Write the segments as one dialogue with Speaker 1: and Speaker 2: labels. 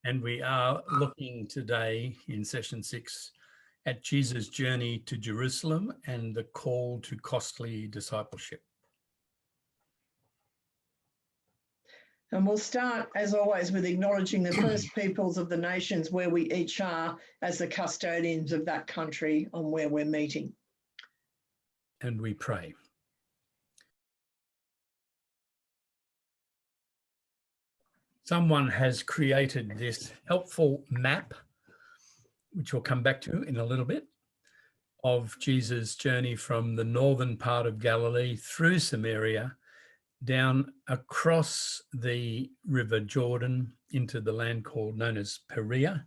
Speaker 1: And we are looking today in session 6 at Jesus' journey to Jerusalem and the call to costly discipleship.
Speaker 2: And we'll start, as always, with acknowledging the first peoples of the nations where we each are as the custodians of that country on where we're meeting.
Speaker 1: And we pray. Someone has created this helpful map, which we'll come back to in a little bit, of Jesus' journey from the northern part of Galilee through Samaria, down across the River Jordan into the land known as Perea,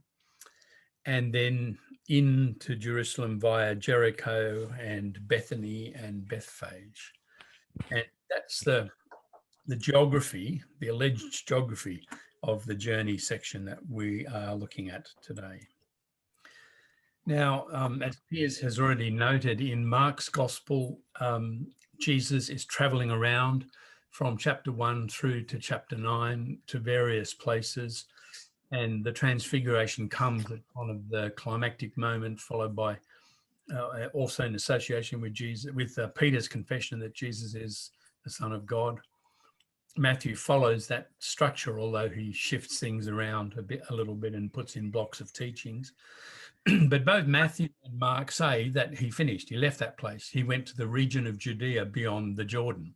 Speaker 1: and then into Jerusalem via Jericho and Bethany and Bethphage. And that's the geography, the alleged geography of the journey section that we are looking at today. Now, as Piers has already noted, in Mark's Gospel, Jesus is traveling around from chapter 1 through to chapter 9 to various places, and the transfiguration comes at kind of the climactic moment, followed by also in association with Jesus, with Peter's confession that Jesus is the Son of God. Matthew follows that structure, although he shifts things around a little bit and puts in blocks of teachings. But both Matthew and Mark say that he finished. He left that place. He went to the region of Judea beyond the Jordan,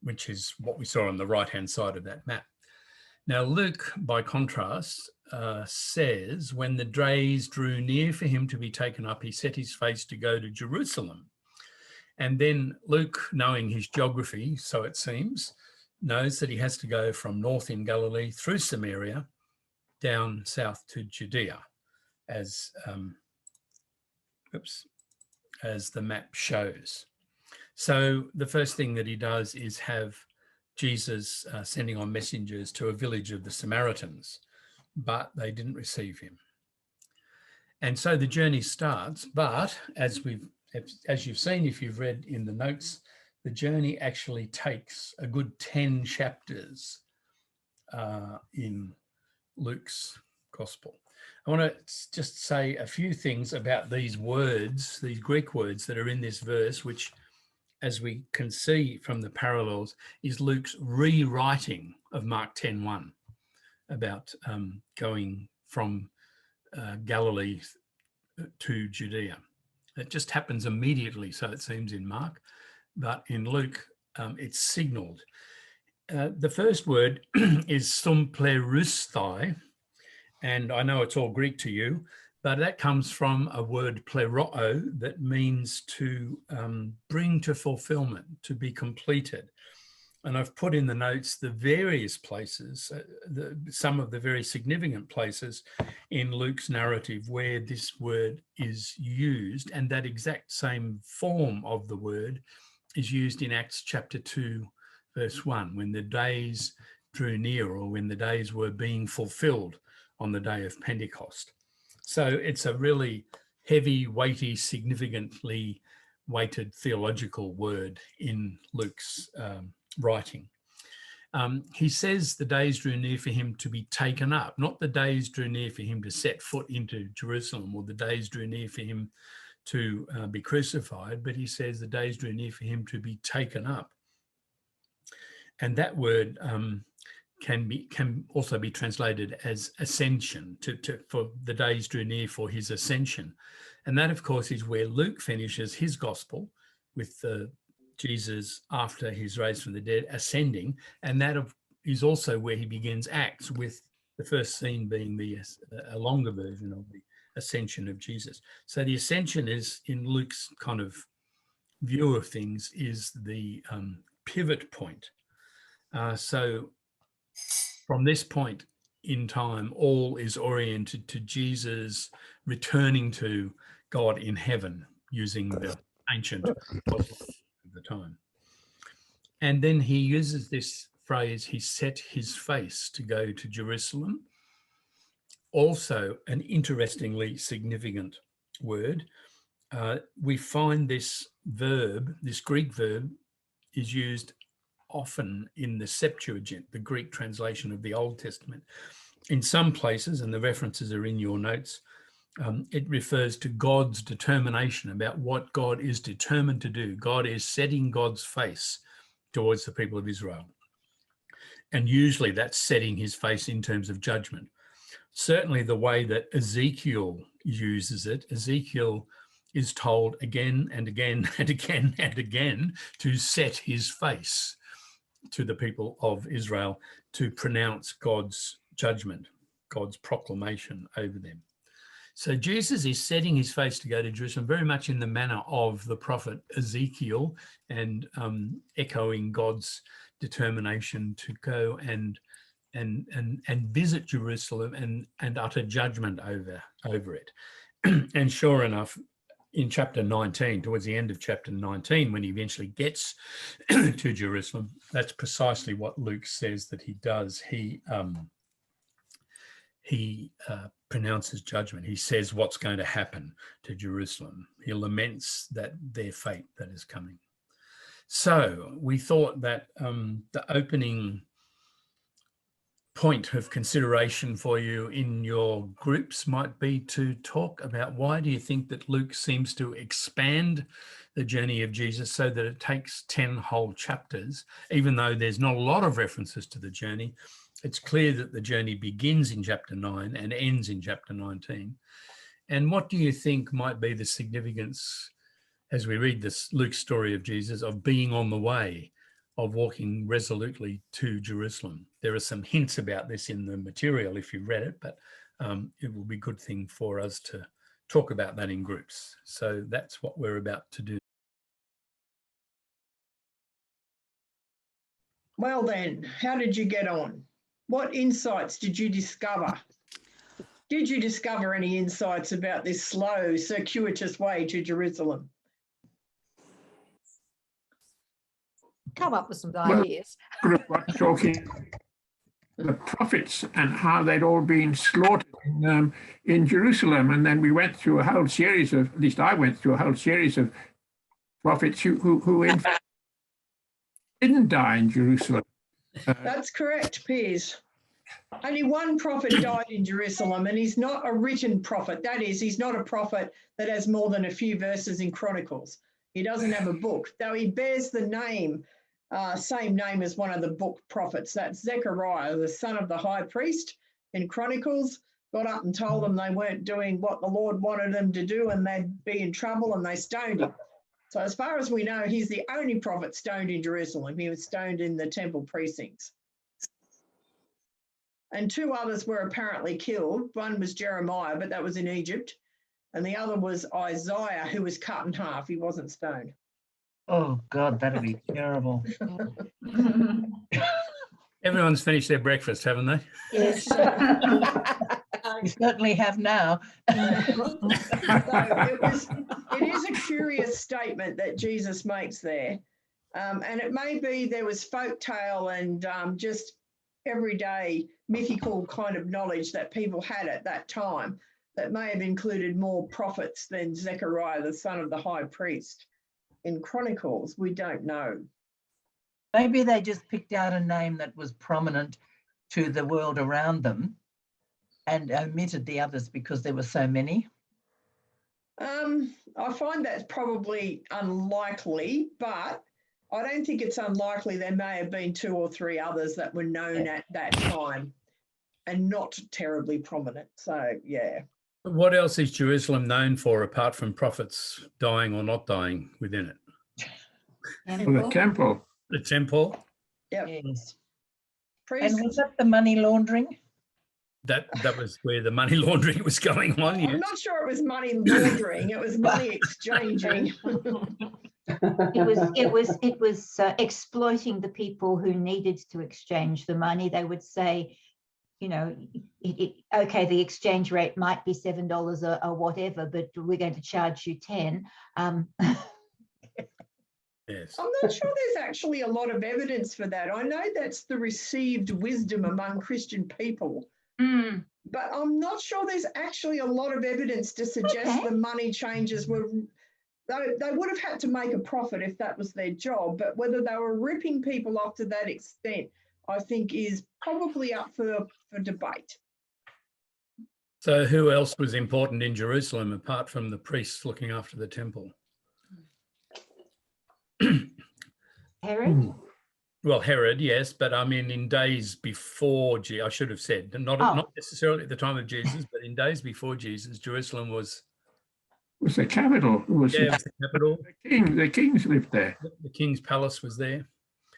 Speaker 1: which is what we saw on the right-hand side of that map. Now, Luke, by contrast, says, when the days drew near for him to be taken up, he set his face to go to Jerusalem. And then Luke, knowing his geography, so it seems, knows that he has to go from north in Galilee through Samaria down south to Judea, as the map shows. So the first thing that he does is have Jesus sending on messengers to a village of the Samaritans, but they didn't receive him. And so the journey starts, but as you've seen, if you've read in the notes, the journey actually takes a good 10 chapters in Luke's Gospel. I want to just say a few things about these words, these Greek words that are in this verse, which, as we can see from the parallels, is Luke's rewriting of Mark 10:1 about going from Galilee to Judea. It just happens immediately, so it seems, in Mark, but in Luke, it's signaled. The first word is sumplerusthai, and I know it's all Greek to you, but that comes from a word pleroo that means to bring to fulfillment, to be completed. And I've put in the notes the various places, some of the very significant places in Luke's narrative where this word is used, and that exact same form of the word is used in Acts chapter 2, verse 1, when the days drew near, or when the days were being fulfilled on the day of Pentecost. So it's a really heavy, weighty, significantly weighted theological word in Luke's writing. He says the days drew near for him to be taken up, not the days drew near for him to set foot into Jerusalem, or the days drew near for him to be crucified, but he says the days drew near for him to be taken up. And that word can also be translated as ascension, for the days drew near for his ascension. And that, of course, is where Luke finishes his gospel, with Jesus, after he's raised from the dead, ascending. And that is also where he begins Acts, with the first scene being a longer version of the ascension of Jesus. So the ascension is, in Luke's kind of view of things, is the pivot point. So from this point in time, all is oriented to Jesus returning to God in heaven, using the ancient of the time. And then he uses this phrase, he set his face to go to Jerusalem. Also an interestingly significant word. We find this verb, this Greek verb, is used often in the Septuagint, the Greek translation of the Old Testament, In some places, and the references are in your notes, it refers to God's determination about what God is determined to do. God is setting God's face towards the people of Israel. And usually that's setting his face in terms of judgment. Certainly the way that Ezekiel uses it, Ezekiel is told again and again and again and again to set his face to the people of Israel, to pronounce God's judgment, God's proclamation over them. So Jesus is setting his face to go to Jerusalem very much in the manner of the prophet Ezekiel, and echoing God's determination to go and visit Jerusalem and utter judgment over it. And sure enough, in chapter 19, towards the end of chapter 19, when he eventually gets to Jerusalem, that's precisely what Luke says that he does. He pronounces judgment. He says what's going to happen to Jerusalem. He laments that their fate that is coming. So we thought that the opening point of consideration for you in your groups might be to talk about, why do you think that Luke seems to expand the journey of Jesus so that it takes 10 whole chapters, even though there's not a lot of references to the journey? It's clear that the journey begins in chapter 9 and ends in chapter 19. And what do you think might be the significance, as we read this Luke's story of Jesus, of being on the way, of walking resolutely to Jerusalem? There are some hints about this in the material if you've read it, but it will be a good thing for us to talk about that in groups. So that's what we're about to do.
Speaker 2: Well then, how did you get on? What insights did you discover? Did you discover any insights about this slow, circuitous way to Jerusalem?
Speaker 3: Come up with some ideas.
Speaker 4: Talking the prophets and how they'd all been slaughtered in Jerusalem, and then we went through a whole series of, at least I went through a whole series of prophets who in fact didn't die in Jerusalem.
Speaker 2: That's correct, Piers. Only one prophet died in Jerusalem, and he's not a written prophet. That is, he's not a prophet that has more than a few verses in Chronicles. He doesn't have a book, though he bears the name, same name as one of the book prophets. That's Zechariah, the son of the high priest in Chronicles, got up and told them they weren't doing what the Lord wanted them to do and they'd be in trouble, and they stoned him. So as far as we know, he's the only prophet stoned in Jerusalem. He was stoned in the temple precincts. And two others were apparently killed. One was Jeremiah, but that was in Egypt. And the other was Isaiah, who was cut in half. He wasn't stoned.
Speaker 5: Oh, God, that'd be terrible.
Speaker 1: Everyone's finished their breakfast, haven't they?
Speaker 3: Yes.
Speaker 5: We certainly have now.
Speaker 2: So it is a curious statement that Jesus makes there. And it may be there was folk tale and just everyday mythical kind of knowledge that people had at that time that may have included more prophets than Zechariah, the son of the high priest. In Chronicles, we don't know.
Speaker 5: Maybe they just picked out a name that was prominent to the world around them and omitted the others because there were so many.
Speaker 2: I find that's probably unlikely, but I don't think it's unlikely there may have been two or three others that were known at that time and not terribly prominent. So, yeah.
Speaker 1: What else is Jerusalem known for apart from prophets dying or not dying within it?
Speaker 4: The temple.
Speaker 1: The temple.
Speaker 2: Yep.
Speaker 5: Yes.
Speaker 2: Priests,
Speaker 5: And was that the money laundering?
Speaker 1: That was where the money laundering was going on.
Speaker 2: I'm
Speaker 1: Yes.
Speaker 2: not sure it was money laundering, it was money exchanging.
Speaker 6: It was exploiting the people who needed to exchange the money. They would say, you know, okay, the exchange rate might be $7 or whatever, but we're going to charge you 10.
Speaker 1: Yes.
Speaker 2: I'm not sure there's actually a lot of evidence for that. I know that's the received wisdom among Christian people, but I'm not sure there's actually a lot of evidence to suggest the money changes were. They would have had to make a profit if that was their job, but whether they were ripping people off to that extent, I think is probably up for debate.
Speaker 1: So who else was important in Jerusalem apart from the priests looking after the temple?
Speaker 6: Herod?
Speaker 1: Well, Herod, yes, but I mean, in days before, I should have said, not necessarily at the time of Jesus, but in days before Jesus, Jerusalem was
Speaker 4: the capital. It was
Speaker 1: the capital.
Speaker 4: The kings lived there.
Speaker 1: The king's palace was there.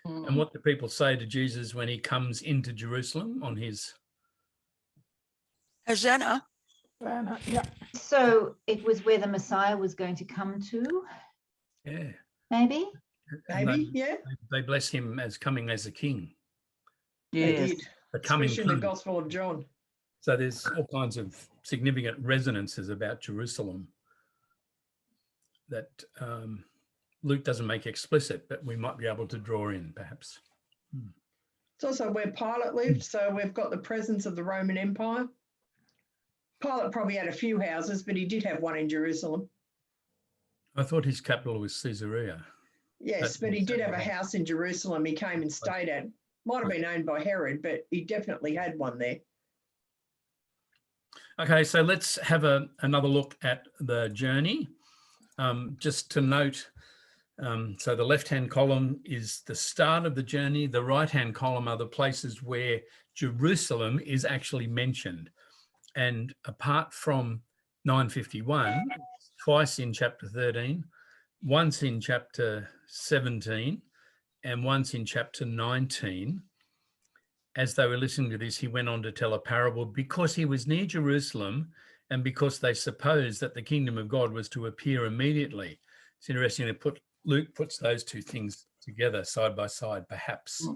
Speaker 1: And what do people say to Jesus when he comes into Jerusalem on his...
Speaker 7: Hosanna.
Speaker 3: Yeah.
Speaker 6: So it was where the Messiah was going to come to,
Speaker 1: Yeah.
Speaker 6: maybe?
Speaker 1: And
Speaker 2: Maybe, yeah.
Speaker 1: they bless him as coming as a king.
Speaker 2: They
Speaker 5: Yes.
Speaker 2: did,
Speaker 1: The coming
Speaker 2: especially in the
Speaker 1: king.
Speaker 2: Gospel of John.
Speaker 1: So there's all kinds of significant resonances about Jerusalem that Luke doesn't make explicit, but we might be able to draw in, perhaps.
Speaker 2: It's also where Pilate lived, so we've got the presence of the Roman Empire. Pilate probably had a few houses, but he did have one in Jerusalem.
Speaker 1: I thought his capital was Caesarea.
Speaker 2: Yes, but he did have a house in Jerusalem he came and stayed at. Might have been owned by Herod, but he definitely had one there.
Speaker 1: Okay, so let's have another look at the journey. Just to note, so the left-hand column is the start of the journey. The right-hand column are the places where Jerusalem is actually mentioned. And apart from 951, twice in chapter 13, once in chapter 17, and once in chapter 19, as they were listening to this, he went on to tell a parable because he was near Jerusalem and because they supposed that the kingdom of God was to appear immediately. It's interesting that Luke puts those two things together side by side. Perhaps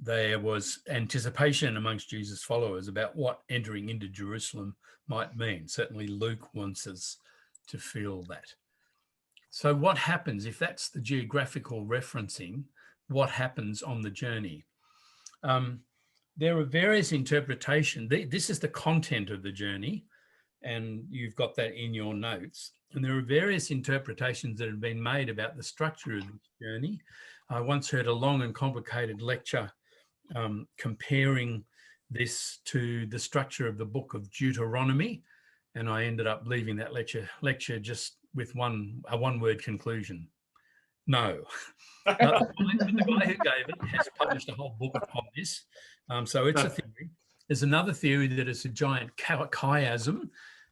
Speaker 1: there was anticipation amongst Jesus' followers about what entering into Jerusalem might mean. Certainly Luke wants us to feel that. So what happens if that's the geographical referencing? What happens on the journey? There are various interpretations. This is the content of the journey, and you've got that in your notes. And there are various interpretations that have been made about the structure of this journey. I once heard a long and complicated lecture comparing this to the structure of the book of Deuteronomy, and I ended up leaving that lecture just with a one-word conclusion: no. But the guy who gave it has published a whole book on this, so it's a theory. There's another theory that it's a giant chiasm.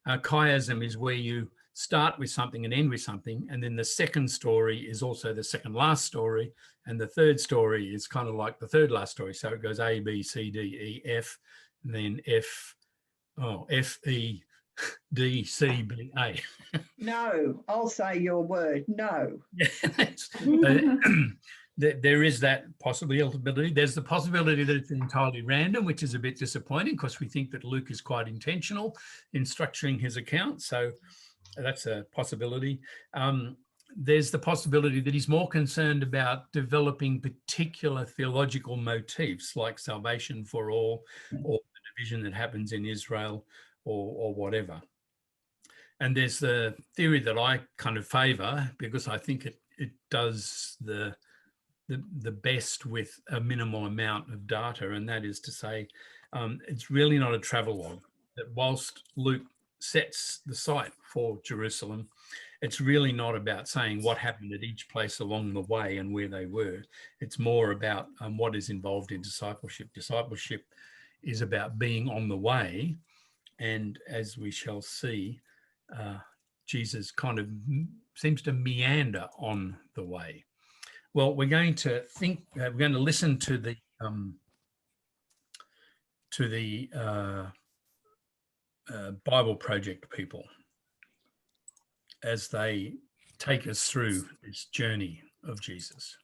Speaker 1: Chiasm is where you start with something and end with something, and then the second story is also the second last story, and the third story is kind of like the third last story. So it goes A, B, C, D, E, F, and then F, E, D, C, B, A.
Speaker 2: No, I'll say your word, no.
Speaker 1: There is that possibility. There's the possibility that it's entirely random, which is a bit disappointing because we think that Luke is quite intentional in structuring his account. So that's a possibility. There's the possibility that he's more concerned about developing particular theological motifs like salvation for all, or the division that happens in Israel, or whatever. And there's the theory that I kind of favor because I think it does the best with a minimal amount of data, and that is to say it's really not a travelogue. That whilst Luke sets the site for Jerusalem, it's really not about saying what happened at each place along the way and where they were. It's more about what is involved in discipleship. Discipleship is about being on the way, and as we shall see, Jesus kind of seems to meander on the way. Well, we're going to listen to the Bible Project people as they take us through this journey of Jesus.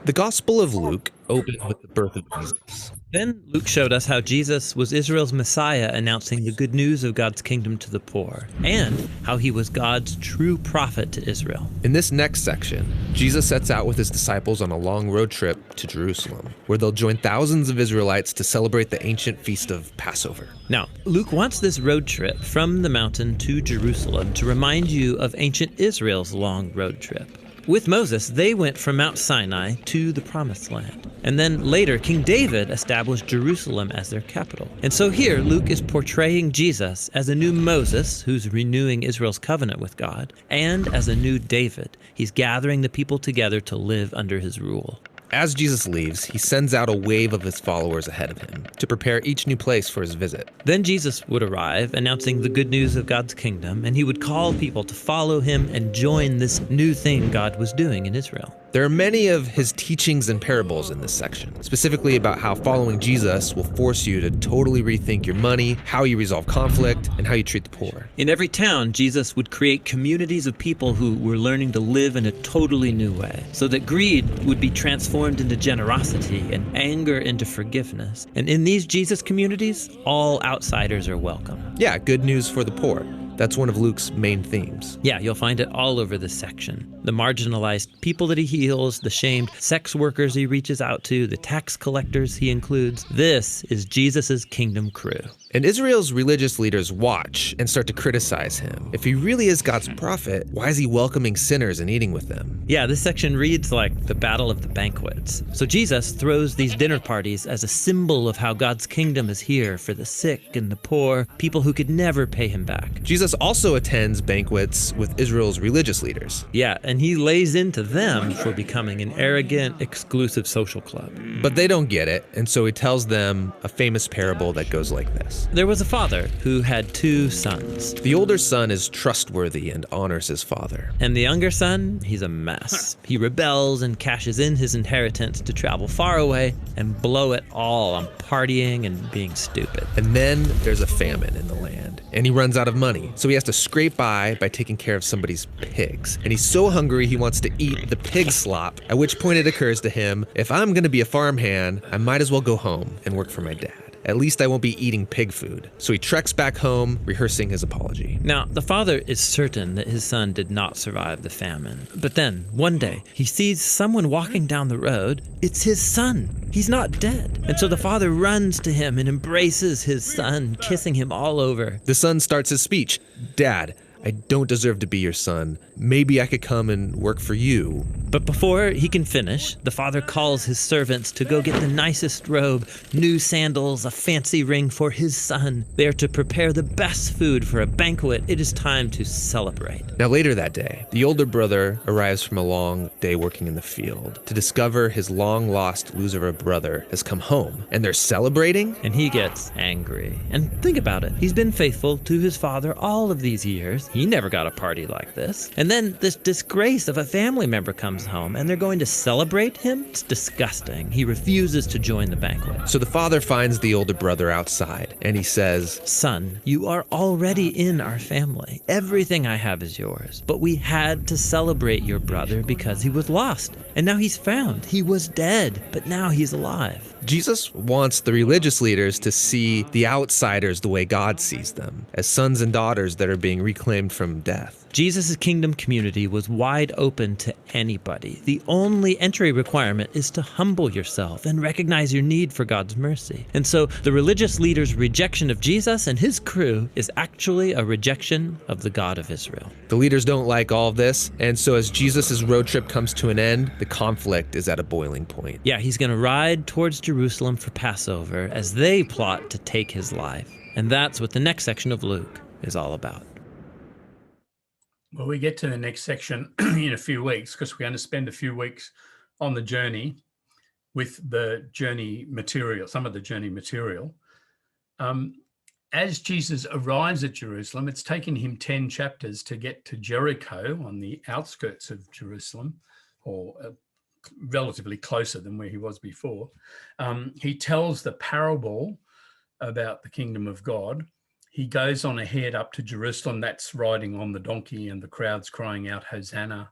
Speaker 8: The Gospel of Luke opened with the birth of Jesus. Then Luke showed us how Jesus was Israel's Messiah, announcing the good news of God's kingdom to the poor, and how he was God's true prophet to Israel.
Speaker 9: In this next section, Jesus sets out with his disciples on a long road trip to Jerusalem, where they'll join thousands of Israelites to celebrate the ancient feast of Passover.
Speaker 8: Now, Luke wants this road trip from the mountain to Jerusalem to remind you of ancient Israel's long road trip. With Moses, they went from Mount Sinai to the Promised Land. And then later, King David established Jerusalem as their capital. And so here, Luke is portraying Jesus as a new Moses who's renewing Israel's covenant with God, and as a new David. He's gathering the people together to live under his rule.
Speaker 9: As Jesus leaves, he sends out a wave of his followers ahead of him to prepare each new place for his visit.
Speaker 8: Then Jesus would arrive, announcing the good news of God's kingdom, and he would call people to follow him and join this new thing God was doing in Israel.
Speaker 9: There are many of his teachings and parables in this section, specifically about how following Jesus will force you to totally rethink your money, how you resolve conflict, and how you treat the poor.
Speaker 8: In every town, Jesus would create communities of people who were learning to live in a totally new way, so that greed would be transformed into generosity and anger into forgiveness. And in these Jesus communities, all outsiders are welcome.
Speaker 9: Yeah, good news for the poor. That's one of Luke's main themes.
Speaker 8: Yeah, you'll find it all over this section. The marginalized people that he heals, the shamed sex workers he reaches out to, the tax collectors he includes. This is Jesus's kingdom crew.
Speaker 9: And Israel's religious leaders watch and start to criticize him. If he really is God's prophet, why is he welcoming sinners and eating with them?
Speaker 8: Yeah, this section reads like the Battle of the Banquets. So Jesus throws these dinner parties as a symbol of how God's kingdom is here for the sick and the poor, people who could never pay him back.
Speaker 9: Jesus also attends banquets with Israel's religious leaders.
Speaker 8: Yeah, and he lays into them for becoming an arrogant, exclusive social club.
Speaker 9: But they don't get it, and so he tells them a famous parable that goes like this.
Speaker 8: There was a father who had 2 sons.
Speaker 9: The older son is trustworthy and honors his father.
Speaker 8: And the younger son, he's a mess. He rebels and cashes in his inheritance to travel far away and blow it all on partying and being stupid.
Speaker 9: And then there's a famine in the land, and he runs out of money. So he has to scrape by taking care of somebody's pigs. And he's so hungry he wants to eat the pig slop, at which point it occurs to him, if I'm going to be a farmhand, I might as well go home and work for my dad. At least I won't be eating pig food. So he treks back home, rehearsing his apology.
Speaker 8: Now, the father is certain that his son did not survive the famine. But then, one day, he sees someone walking down the road. It's his son. He's not dead. And so the father runs to him and embraces his son, kissing him all over.
Speaker 9: The son starts his speech. Dad, I don't deserve to be your son. Maybe I could come and work for you.
Speaker 8: But before he can finish, the father calls his servants to go get the nicest robe, new sandals, a fancy ring for his son. They are to prepare the best food for a banquet. It is time to celebrate.
Speaker 9: Now later that day, the older brother arrives from a long day working in the field to discover his long-lost loser of a brother has come home, and they're celebrating?
Speaker 8: And he gets angry. And think about it. He's been faithful to his father all of these years. He never got a party like this. And then this disgrace of a family member comes home, and they're going to celebrate him? It's disgusting. He refuses to join the banquet.
Speaker 9: So the father finds the older brother outside, and he says,
Speaker 8: Son, you are already in our family. Everything I have is yours. But we had to celebrate your brother because he was lost. And now he's found. He was dead, but now he's alive.
Speaker 9: Jesus wants the religious leaders to see the outsiders the way God sees them, as sons and daughters that are being reclaimed from death.
Speaker 8: Jesus' kingdom community was wide open to anybody. The only entry requirement is to humble yourself and recognize your need for God's mercy. And so the religious leaders' rejection of Jesus and his crew is actually a rejection of the God of Israel.
Speaker 9: The leaders don't like all of this, and so as Jesus' road trip comes to an end, the conflict is at a boiling point.
Speaker 8: Yeah, he's going to ride towards Jerusalem for Passover as they plot to take his life. And that's what the next section of Luke is all about.
Speaker 1: Well, we get to the next section in a few weeks because we're going to spend a few weeks on the journey with the journey material, some of the journey material. As Jesus arrives at Jerusalem, it's taken him 10 chapters to get to Jericho on the outskirts of Jerusalem, or relatively closer than where he was before. He tells the parable about the kingdom of God. He goes on ahead up to Jerusalem. That's riding on the donkey and the crowds crying out, Hosanna,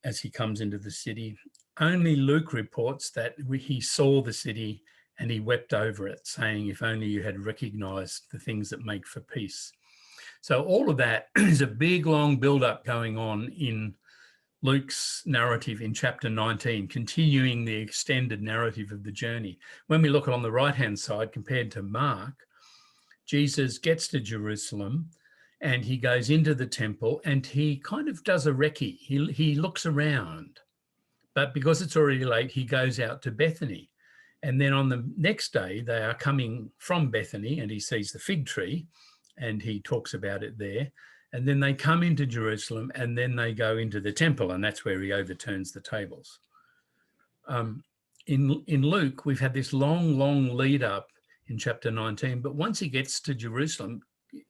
Speaker 1: as he comes into the city. Only Luke reports that he saw the city and he wept over it, saying, if only you had recognized the things that make for peace. So all of that is a big, long build-up going on in Luke's narrative in chapter 19, continuing the extended narrative of the journey. When we look on the right-hand side compared to Mark, Jesus gets to Jerusalem. and he goes into the temple and he kind of does a recce. He looks around, but because it's already late, he goes out to Bethany. And then on the next day, they are coming from Bethany and he sees the fig tree and he talks about it there. And then they come into Jerusalem and then they go into the temple, and that's where he overturns the tables. In Luke, we've had this long lead up in chapter 19, but once he gets to Jerusalem,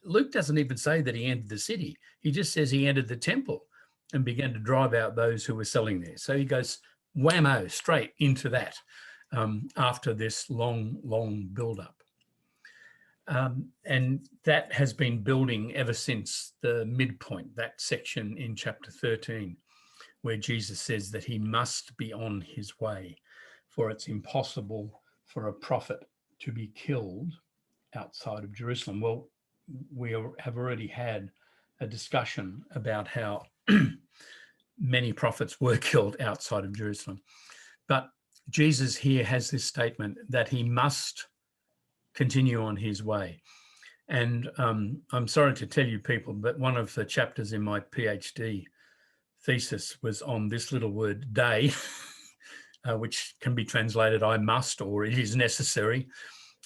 Speaker 1: Luke doesn't even say that he entered the city. He just says he entered the temple and began to drive out those who were selling there. So he goes whammo straight into that after this long build-up. And that has been building ever since the midpoint, that section in chapter 13, where Jesus says that he must be on his way, for it's impossible for a prophet to be killed outside of Jerusalem. Well, we have already had a discussion about how many prophets were killed outside of Jerusalem. But Jesus here has this statement that he must continue on his way. And I'm sorry to tell you people, but one of the chapters in my PhD thesis was on this little word day, which can be translated I must, or it is necessary.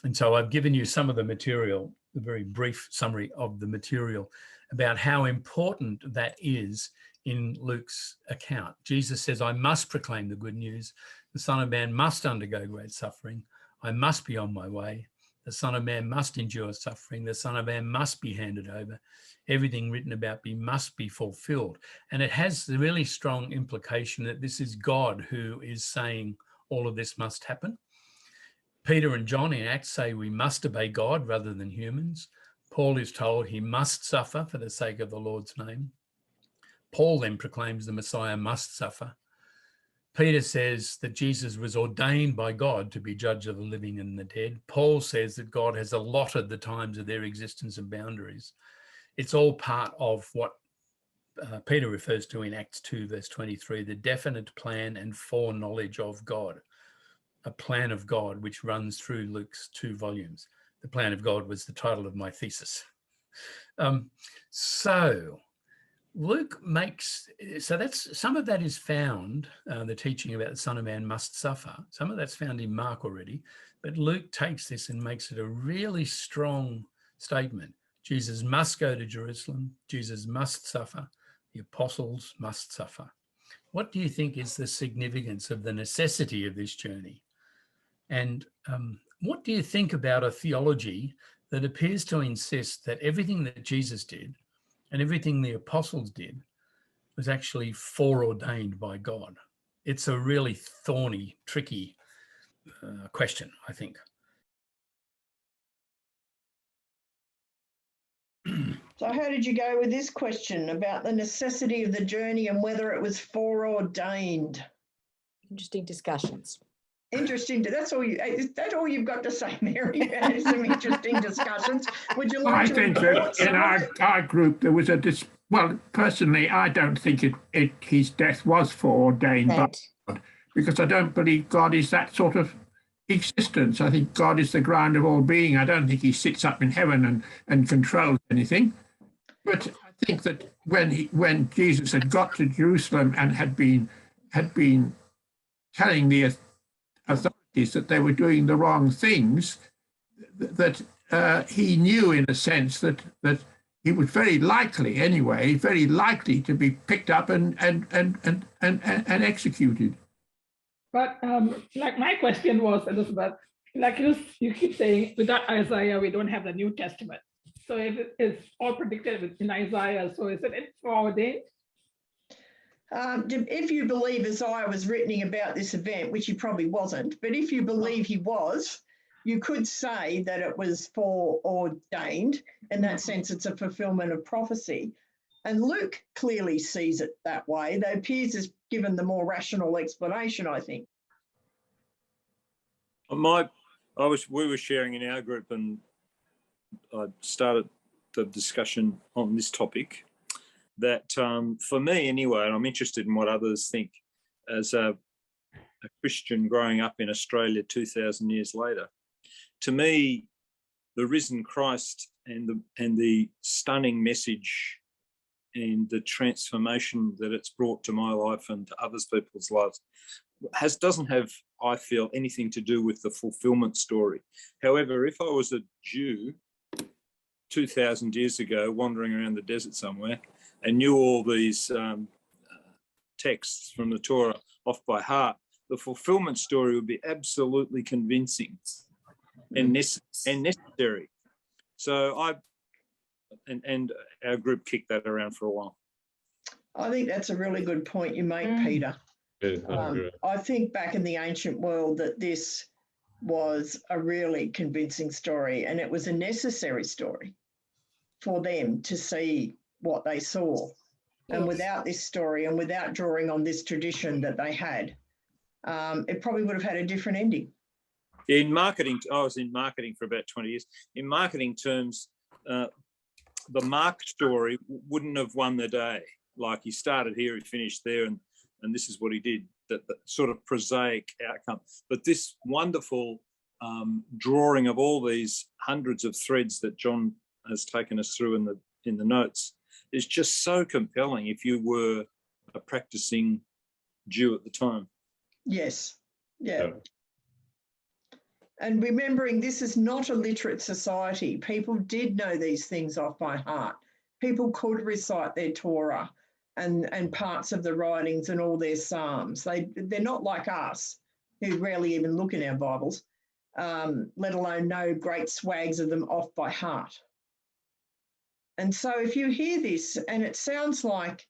Speaker 1: And so I've given you some of the material, a very brief summary of the material about how important that is in Luke's account. Jesus says, I must proclaim the good news. The Son of Man must undergo great suffering. I must be on my way. The Son of Man must endure suffering. The Son of Man must be handed over. Everything written about me must be fulfilled. And it has the really strong implication that this is God who is saying all of this must happen. Peter and John in Acts say we must obey God rather than humans. Paul is told he must suffer for the sake of the Lord's name. Paul then proclaims the Messiah must suffer. Peter says that Jesus was ordained by God to be judge of the living and the dead. Paul says that God has allotted the times of their existence and boundaries. It's all part of what Peter refers to in Acts 2, verse 23, the definite plan and foreknowledge of God, a plan of God which runs through Luke's 2 volumes. The plan of God was the title of my thesis. So Luke makes, so that's, some of that is found, the teaching about the Son of Man must suffer. Some of that's found in Mark already, but Luke takes this and makes it a really strong statement. Jesus must go to Jerusalem. Jesus must suffer. The apostles must suffer. What do you think is the significance of the necessity of this journey? And what do you think about a theology that appears to insist that everything that Jesus did and everything the apostles did was actually foreordained by God? It's a really thorny, tricky question, I think.
Speaker 2: So how did you go with this question about the necessity of the journey and whether it was foreordained?
Speaker 3: Interesting discussions.
Speaker 2: Interesting. That's all you. Is that all you've got to say, Mary? Some interesting discussions. Would you like
Speaker 4: I
Speaker 2: to
Speaker 4: think
Speaker 2: report
Speaker 4: that in our group there was well, personally, I don't think his death was foreordained by God, because I don't believe God is that sort of existence. I think God is the ground of all being. I don't think he sits up in heaven and controls anything. But I think that when Jesus had got to Jerusalem and had been telling the authorities that they were doing the wrong things, that he knew in a sense that he was very likely to be picked up and executed.
Speaker 7: But like my question was, Elizabeth, like you keep saying, without Isaiah, we don't have the New Testament. So if it's all predicted in Isaiah, so is it foreordained?
Speaker 2: If you believe Isaiah was written about this event, which he probably wasn't, but if you believe he was, you could say that it was foreordained. In that sense, it's a fulfillment of prophecy. And Luke clearly sees it that way, though Piers has given the more rational explanation, I think.
Speaker 10: We were sharing in our group, and I started the discussion on this topic, that for me anyway, and I'm interested in what others think, as a Christian growing up in Australia 2,000 years later, to me, the risen Christ and the stunning message and the transformation that it's brought to my life and to others people's lives doesn't have, I feel, anything to do with the fulfillment story. However, if I was a Jew 2,000 years ago wandering around the desert somewhere and knew all these texts from the Torah off by heart, the fulfillment story would be absolutely convincing and necessary. So and our group kicked that around for a while.
Speaker 2: I think that's a really good point you make, Peter. I think back in the ancient world that this was a really convincing story, and it was a necessary story for them to see what they saw. And without this story and without drawing on this tradition that they had, it probably would have had a different ending.
Speaker 10: In marketing, I was in marketing for about 20 years. In marketing terms, the Mark story wouldn't have won the day. Like, he started here, he finished there, and this is what he did, that sort of prosaic outcome. But this wonderful drawing of all these hundreds of threads that John has taken us through in the notes is just so compelling if you were a practicing Jew at the time.
Speaker 2: Yes, yeah. And remembering this is not a literate society. People did know these things off by heart. People could recite their Torah and parts of the writings and all their Psalms. They're not like us, who rarely even look in our Bibles, let alone know great swags of them off by heart. And so if you hear this and it sounds like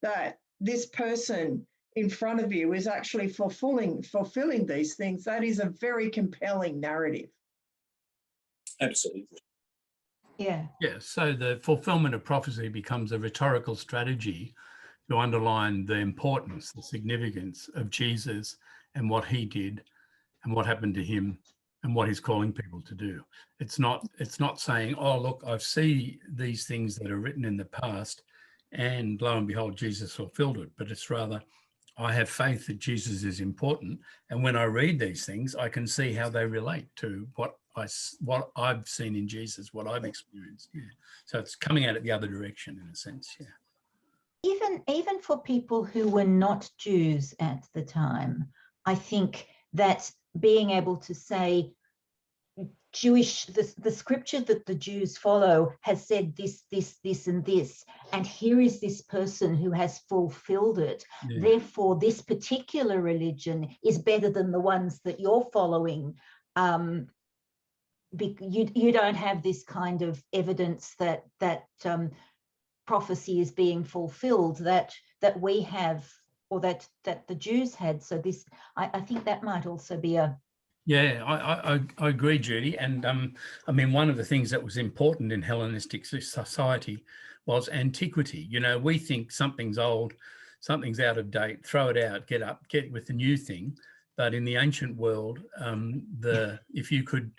Speaker 2: that this person in front of you is actually fulfilling these things, that is a very compelling narrative.
Speaker 10: Absolutely.
Speaker 6: Yeah.
Speaker 1: Yeah, so the fulfillment of prophecy becomes a rhetorical strategy to underline the importance, the significance of Jesus and what he did and what happened to him and what he's calling people to do. It's not saying, oh, look, I've seen these things that are written in the past and lo and behold, Jesus fulfilled it. But it's rather, I have faith that Jesus is important. And when I read these things, I can see how they relate to what I've seen in Jesus, what I've experienced. Yeah. So it's coming out at the other direction in a sense. Yeah.
Speaker 6: Even for people who were not Jews at the time, I think that being able to say the scripture that the Jews follow has said this, and this, and here is this person who has fulfilled it. Yeah. Therefore, this particular religion is better than the ones that you're following. You don't have this kind of evidence that prophecy is being fulfilled that we have, or that the Jews had. So this, I think that might also be a...
Speaker 1: Yeah, I agree, Judy. And I mean, one of the things that was important in Hellenistic society was antiquity. You know, we think something's old, something's out of date, throw it out, get with the new thing. But in the ancient world, if you could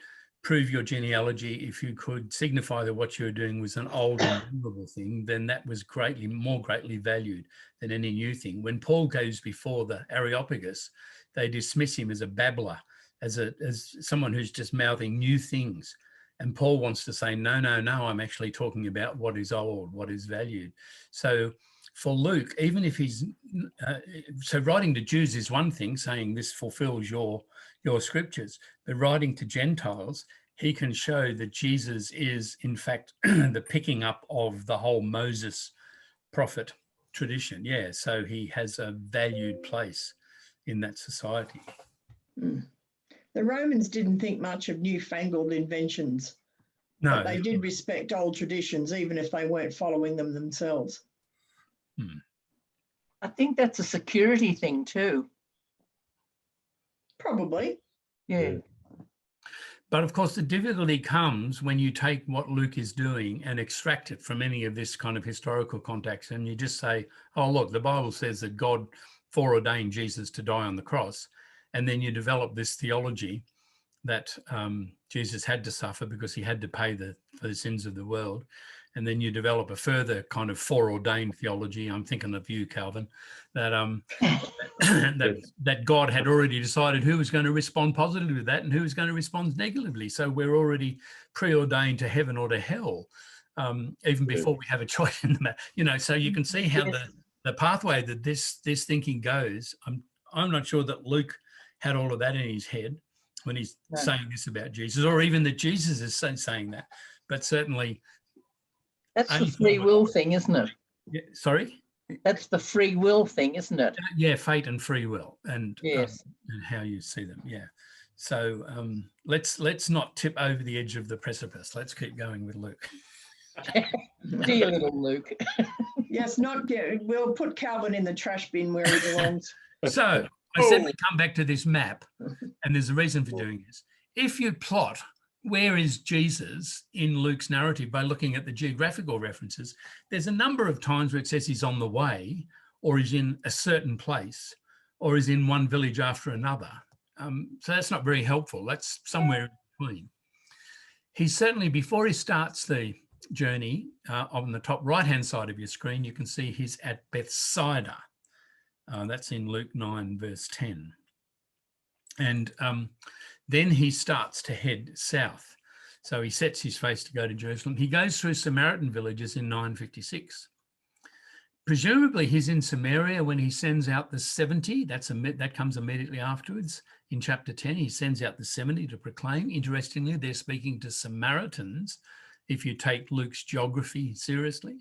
Speaker 1: prove your genealogy, if you could signify that what you were doing was an old and memorable thing, then that was more greatly valued than any new thing. When Paul goes before the Areopagus, they dismiss him as a babbler, as someone who's just mouthing new things. And Paul wants to say, no, I'm actually talking about what is old, what is valued. So for Luke, even if he's, so writing to Jews is one thing, saying this fulfills your scriptures, but writing to Gentiles, he can show that Jesus is in fact the picking up of the whole Moses prophet tradition. Yeah, so he has a valued place in that society.
Speaker 2: Mm. The Romans didn't think much of newfangled inventions.
Speaker 1: No,
Speaker 2: but they did respect old traditions, even if they weren't following them themselves.
Speaker 5: I think that's a security thing too.
Speaker 2: Probably.
Speaker 5: Yeah.
Speaker 1: But of course, the difficulty comes when you take what Luke is doing and extract it from any of this kind of historical context, and you just say, oh, look, the Bible says that God foreordained Jesus to die on the cross. And then you develop this theology that Jesus had to suffer because he had to pay for the sins of the world. And then you develop a further kind of foreordained theology. I'm thinking of you, Calvin, that that God had already decided who was going to respond positively to that and who was going to respond negatively. So we're already preordained to heaven or to hell, even before we have a choice in the matter. You know, so you can see how the pathway that this thinking goes. I'm not sure that Luke had all of that in his head when he's saying this about Jesus, or even that Jesus is saying that. But certainly,
Speaker 5: that's the free will thing, isn't it?
Speaker 1: Yeah, sorry?
Speaker 5: That's the free will thing, isn't it?
Speaker 1: Yeah, fate and free will, and
Speaker 5: yes,
Speaker 1: and how you see them. Yeah. So let's not tip over the edge of the precipice. Let's keep going with Luke.
Speaker 5: Dear little Luke.
Speaker 2: Yes, we'll put Calvin in the trash bin where he belongs.
Speaker 1: So I said we come back to this map, and there's a reason for doing this. If you plot where is Jesus in Luke's narrative by looking at the geographical references, there's a number of times where it says he's on the way, or he's in a certain place, or is in one village after another. So that's not very helpful. That's somewhere in between. He's certainly, before he starts the journey, on the top right-hand side of your screen, you can see he's at Bethsaida. That's in Luke 9, verse 10. And then he starts to head south. So he sets his face to go to Jerusalem. He goes through Samaritan villages in 956. Presumably he's in Samaria when he sends out the 70. That comes immediately afterwards. In chapter 10, he sends out the 70 to proclaim. Interestingly, they're speaking to Samaritans, if you take Luke's geography seriously.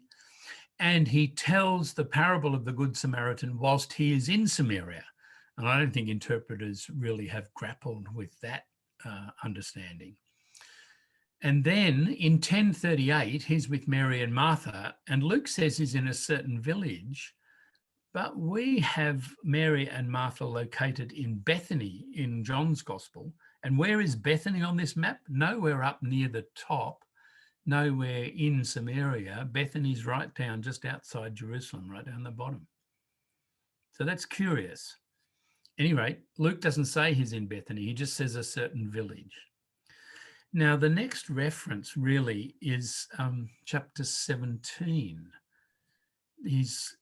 Speaker 1: And he tells the parable of the Good Samaritan whilst he is in Samaria. And I don't think interpreters really have grappled with that understanding. And then in 1038, he's with Mary and Martha, and Luke says he's in a certain village, but we have Mary and Martha located in Bethany in John's Gospel. And where is Bethany on this map? Nowhere up near the top, nowhere in Samaria. Bethany's right down just outside Jerusalem, right down the bottom. So that's curious. At any rate, Luke doesn't say he's in Bethany, he just says a certain village. Now, the next reference really is chapter 17. He's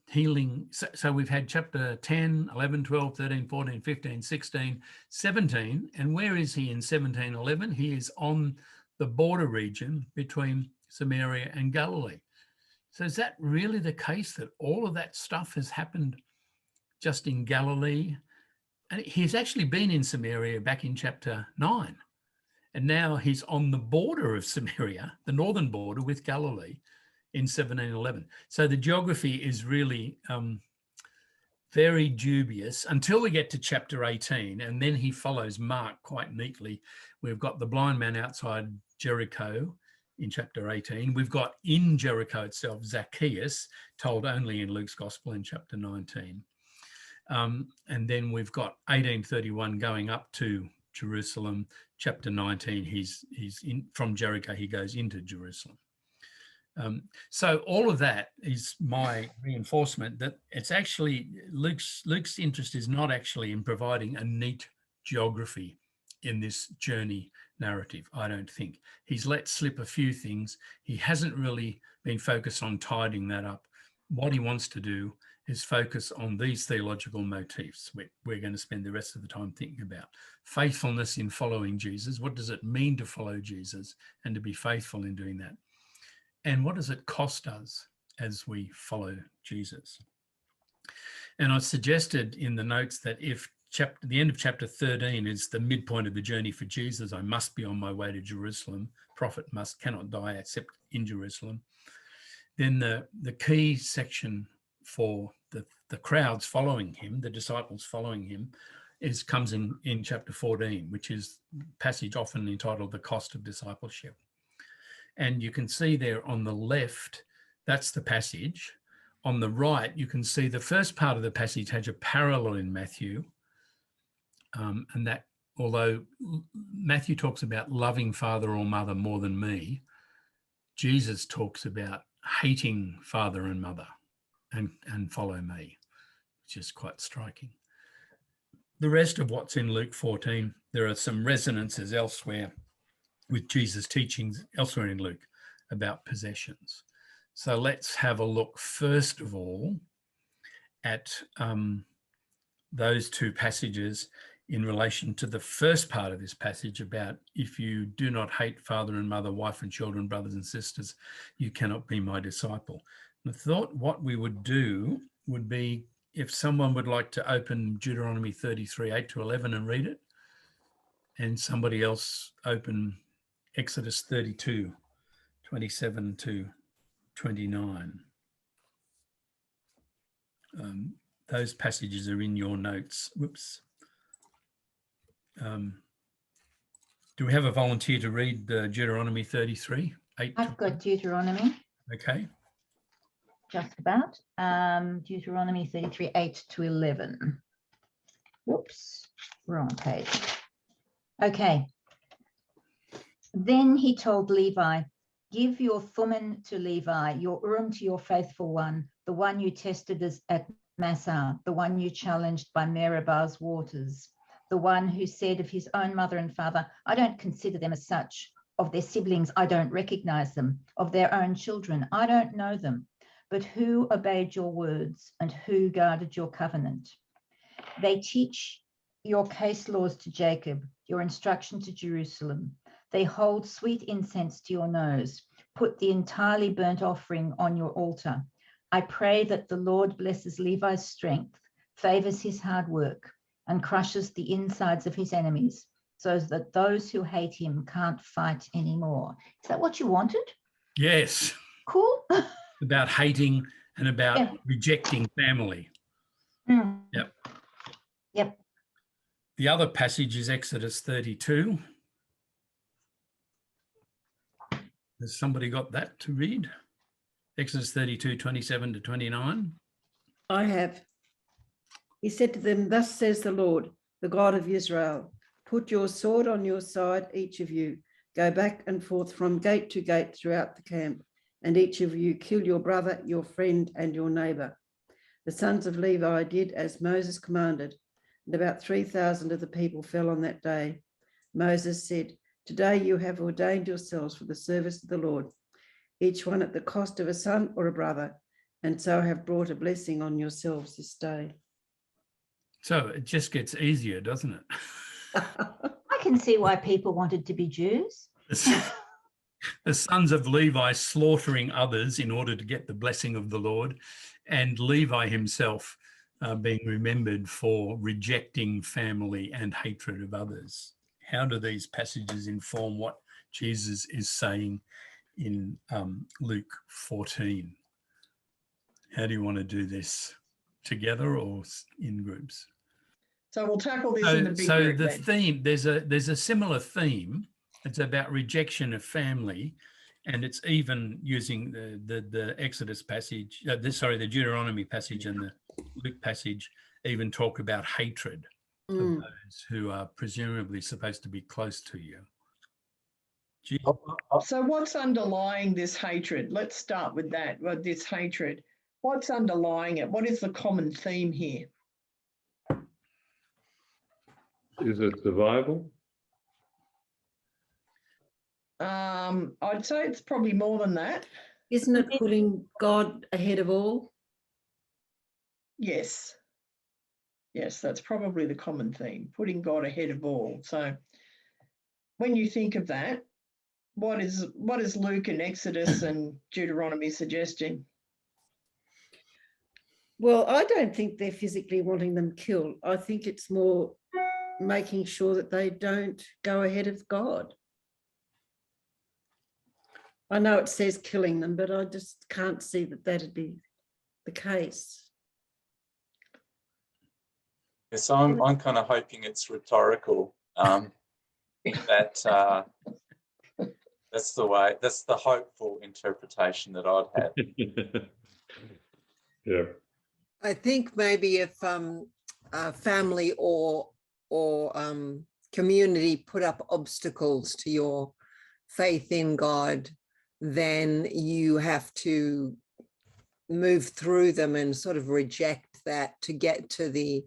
Speaker 1: healing. So we've had chapter 10, 11, 12, 13, 14, 15, 16, 17. And where is he in 17, 11? He is on the border region between Samaria and Galilee. So is that really the case, that all of that stuff has happened just in Galilee? And he's actually been in Samaria back in chapter 9. And now he's on the border of Samaria, the northern border with Galilee in 1711. So the geography is really very dubious until we get to chapter 18. And then he follows Mark quite neatly. We've got the blind man outside Jericho in chapter 18. We've got in Jericho itself, Zacchaeus, told only in Luke's Gospel in chapter 19. And then we've got 1831 going up to Jerusalem. Chapter 19, he's in from Jericho, he goes into Jerusalem. So all of that is my reinforcement that it's actually Luke's interest is not actually in providing a neat geography in this journey narrative. I don't think he's let slip a few things. He hasn't really been focused on tidying that up. What he wants to do is focus on these theological motifs we're going to spend the rest of the time thinking about. Faithfulness in following Jesus. What does it mean to follow Jesus and to be faithful in doing that? And what does it cost us as we follow Jesus? And I suggested in the notes that if the end of chapter 13 is the midpoint of the journey for Jesus, I must be on my way to Jerusalem. Prophet cannot die except in Jerusalem. Then the key section for the crowds following him, the disciples following him, comes in chapter 14, which is a passage often entitled The Cost of Discipleship. And you can see there on the left, that's the passage. On the right, you can see the first part of the passage has a parallel in Matthew. And that, although Matthew talks about loving father or mother more than me, Jesus talks about hating father and mother and follow me, which is quite striking. The rest of what's in Luke 14, there are some resonances elsewhere with Jesus' teachings elsewhere in Luke. about possessions. So let's have a look first of all at those two passages in relation to the first part of this passage about if you do not hate father and mother, wife and children, brothers and sisters, you cannot be my disciple. And I thought what we would do would be if someone would like to open Deuteronomy 33, 8 to 11 and read it, and somebody else open Exodus 32, 27 to 29. Those passages are in your notes. Whoops. Do we have a volunteer to read Deuteronomy 33? 8
Speaker 6: I've got Deuteronomy,
Speaker 1: Okay.
Speaker 6: just about. Deuteronomy 33, 8 to 11. Whoops, wrong page. Okay. Then he told Levi, give your Thummim to Levi, your Urim to your faithful one, the one you tested at Massah, the one you challenged by Meribah's waters, the one who said of his own mother and father, I don't consider them as such. Of their siblings, I don't recognize them. Of their own children, I don't know them. But who obeyed your words and who guarded your covenant? They teach your case laws to Jacob, your instruction to Jerusalem. They hold sweet incense to your nose. Put the entirely burnt offering on your altar. I pray that the Lord blesses Levi's strength, favors his hard work, and crushes the insides of his enemies, so that those who hate him can't fight anymore. Is that what you wanted?
Speaker 1: Yes.
Speaker 6: Cool.
Speaker 1: About hating and about
Speaker 6: Yeah.
Speaker 1: rejecting family.
Speaker 6: Mm.
Speaker 1: Yep.
Speaker 6: Yep.
Speaker 1: The other passage is Exodus 32. Has somebody got that to read? Exodus 32, 27 to 29.
Speaker 11: I have. He said to them, thus says the Lord, the God of Israel, put your sword on your side, each of you. Go back and forth from gate to gate throughout the camp, and each of you kill your brother, your friend, and your neighbor. The sons of Levi did as Moses commanded, and about 3,000 of the people fell on that day. Moses said, today you have ordained yourselves for the service of the Lord, each one at the cost of a son or a brother, and so have brought a blessing on yourselves this day.
Speaker 1: So it just gets easier, doesn't it?
Speaker 6: I can see why people wanted to be Jews.
Speaker 1: The sons of Levi slaughtering others in order to get the blessing of the Lord, and Levi himself being remembered for rejecting family and hatred of others. How do these passages inform what Jesus is saying in Luke 14? How do you want to do this? Together or in groups?
Speaker 2: So we'll tackle this in the big
Speaker 1: so
Speaker 2: group
Speaker 1: the
Speaker 2: then.
Speaker 1: theme, there's a similar theme. It's about rejection of family, and it's even using the Exodus passage, the Deuteronomy passage and the Luke passage even talk about hatred of those who are presumably supposed to be close to you.
Speaker 2: So what's underlying this hatred? Let's start with that. Well, this hatred, what's underlying it? What is the common theme here?
Speaker 12: Is it survival?
Speaker 2: I'd say it's probably more than that.
Speaker 11: Isn't it putting God ahead of all?
Speaker 2: Yes. Yes, that's probably the common theme, putting God ahead of all. So when you think of that, what is Luke and Exodus and Deuteronomy suggesting?
Speaker 11: Well, I don't think they're physically wanting them killed. I think it's more making sure that they don't go ahead of God. I know it says killing them, but I just can't see that that'd be the case.
Speaker 13: Yes, I'm kind of hoping it's rhetorical. That's the hopeful interpretation that I'd have.
Speaker 12: Yeah.
Speaker 14: I think maybe if family or community put up obstacles to your faith in God, then you have to move through them and sort of reject that to get to the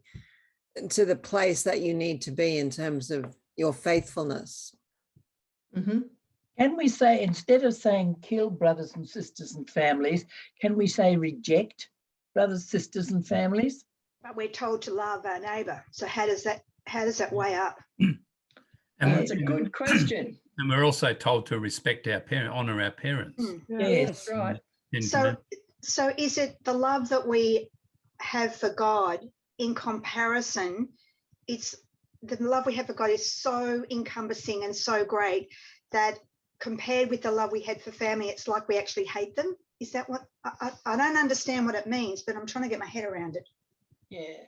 Speaker 14: place that you need to be in terms of your faithfulness.
Speaker 2: Mm-hmm.
Speaker 5: Can we say, instead of saying kill brothers and sisters and families, can we say reject brothers, sisters and families?
Speaker 15: But we're told to love our neighbour. So how does that weigh up?
Speaker 1: And
Speaker 2: That's a good question.
Speaker 1: And we're also told to respect our parents, honour our parents.
Speaker 5: Yes,
Speaker 2: right.
Speaker 15: So is it the love that we have for God in comparison? It's the love we have for God is so encompassing and so great that compared with the love we had for family, it's like we actually hate them. Is that what I don't understand what it means, but I'm trying to get my head around it.
Speaker 2: Yeah.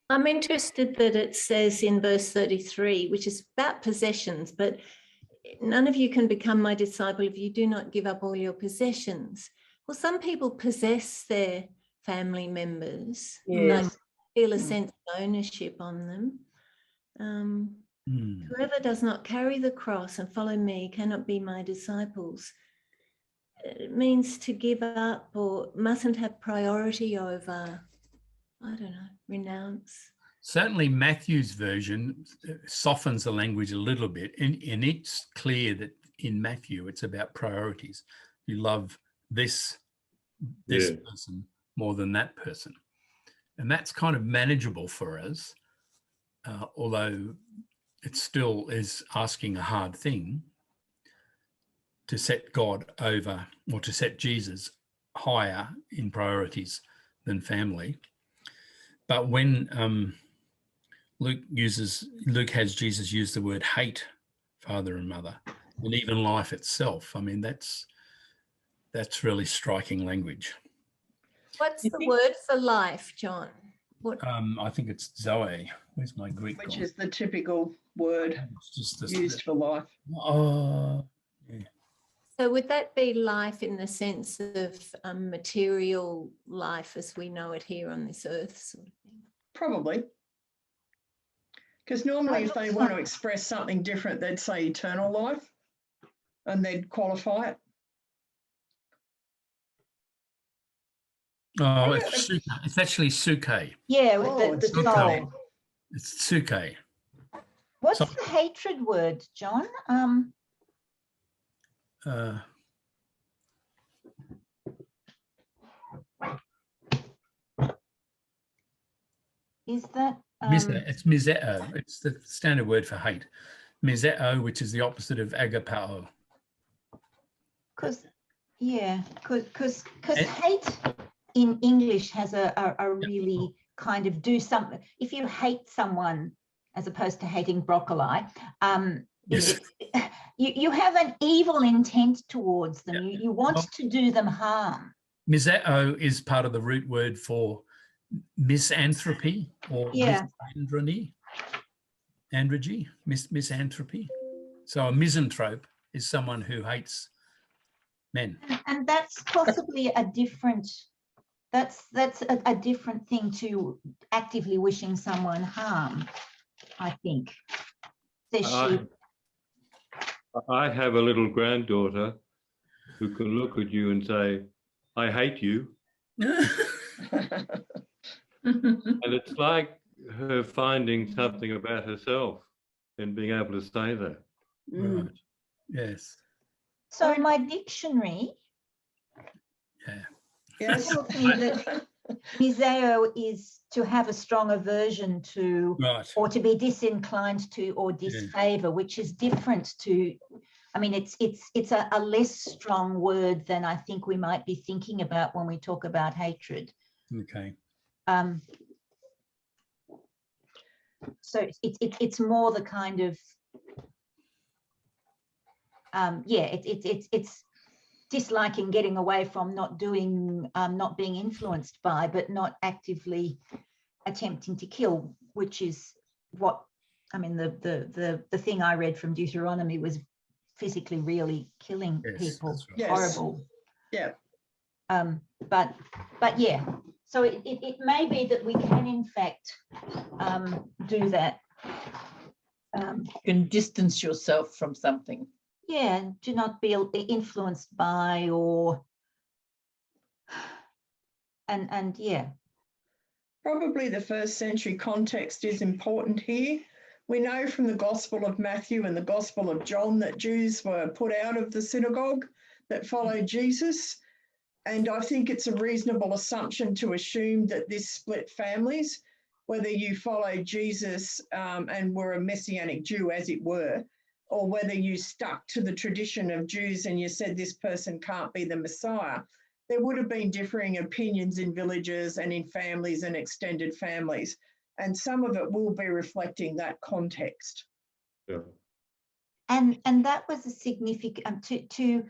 Speaker 16: I'm interested that it says in verse 33, which is about possessions, but none of you can become my disciple if you do not give up all your possessions. Well, some people possess their family members.
Speaker 5: Yes.
Speaker 16: They feel a sense of ownership on them. Whoever does not carry the cross and follow me cannot be my disciples. It means to give up or mustn't have priority over, I don't know, renounce.
Speaker 1: Certainly Matthew's version softens the language a little bit, and it's clear that in Matthew it's about priorities. You love this person more than that person. And that's kind of manageable for us, although it still is asking a hard thing to set God over, or to set Jesus higher in priorities than family. But when Luke has Jesus use the word hate father and mother, and even life itself, I mean, that's really striking language.
Speaker 16: What's the word for life, John? What?
Speaker 1: I think it's Zoe. Where's my Greek?
Speaker 2: Which is the typical word used for life.
Speaker 1: Yeah.
Speaker 16: So would that be life in the sense of material life as we know it here on this earth, sort of thing?
Speaker 2: Probably. Because normally if they want to express something different, they'd say eternal life and they'd qualify it.
Speaker 1: Oh, it's actually suke.
Speaker 15: Yeah,
Speaker 2: the
Speaker 1: suke. It's suke.
Speaker 15: What's the hatred word, John? Is that
Speaker 1: it's miseo. It's the standard word for hate. Miseo, which is the opposite of agapao.
Speaker 15: Because hate in English has a really kind of do something. If you hate someone as opposed to hating broccoli,
Speaker 1: yes.
Speaker 15: you have an evil intent towards them. You want to do them harm.
Speaker 1: Miseo is part of the root word for misanthropy or misanthropy. So a misanthrope is someone who hates men.
Speaker 15: And that's possibly a different, that's a different thing to actively wishing someone harm, I think.
Speaker 12: I have a little granddaughter who can look at you and say, I hate you. And it's like her finding something about herself and being able to say that.
Speaker 1: Right. Yes.
Speaker 15: So my dictionary tells me that miseo is to have a strong aversion to, or to be disinclined to, or disfavor, which is different to. I mean, it's a less strong word than I think we might be thinking about when we talk about hatred.
Speaker 1: Okay.
Speaker 15: So it's more the kind of it's disliking, getting away from, not doing, not being influenced by, but not actively attempting to kill, which is what I mean. The thing I read from Deuteronomy was physically, really killing people.
Speaker 2: Right.
Speaker 15: Horrible.
Speaker 2: Yeah.
Speaker 15: But yeah. So it may be that we can in fact do that.
Speaker 5: You can distance yourself from something.
Speaker 15: Yeah, do not be influenced by, or and yeah.
Speaker 2: Probably the first century context is important here, We know from the Gospel of Matthew and the Gospel of John that Jews were put out of the synagogue that followed Jesus. And I think it's a reasonable assumption to assume that this split families, whether you follow Jesus and were a Messianic Jew, as it were, or whether you stuck to the tradition of Jews and you said this person can't be the Messiah. There would have been differing opinions in villages and in families and extended families. And some of it will be reflecting that context.
Speaker 12: Yeah.
Speaker 6: And that was a significant, to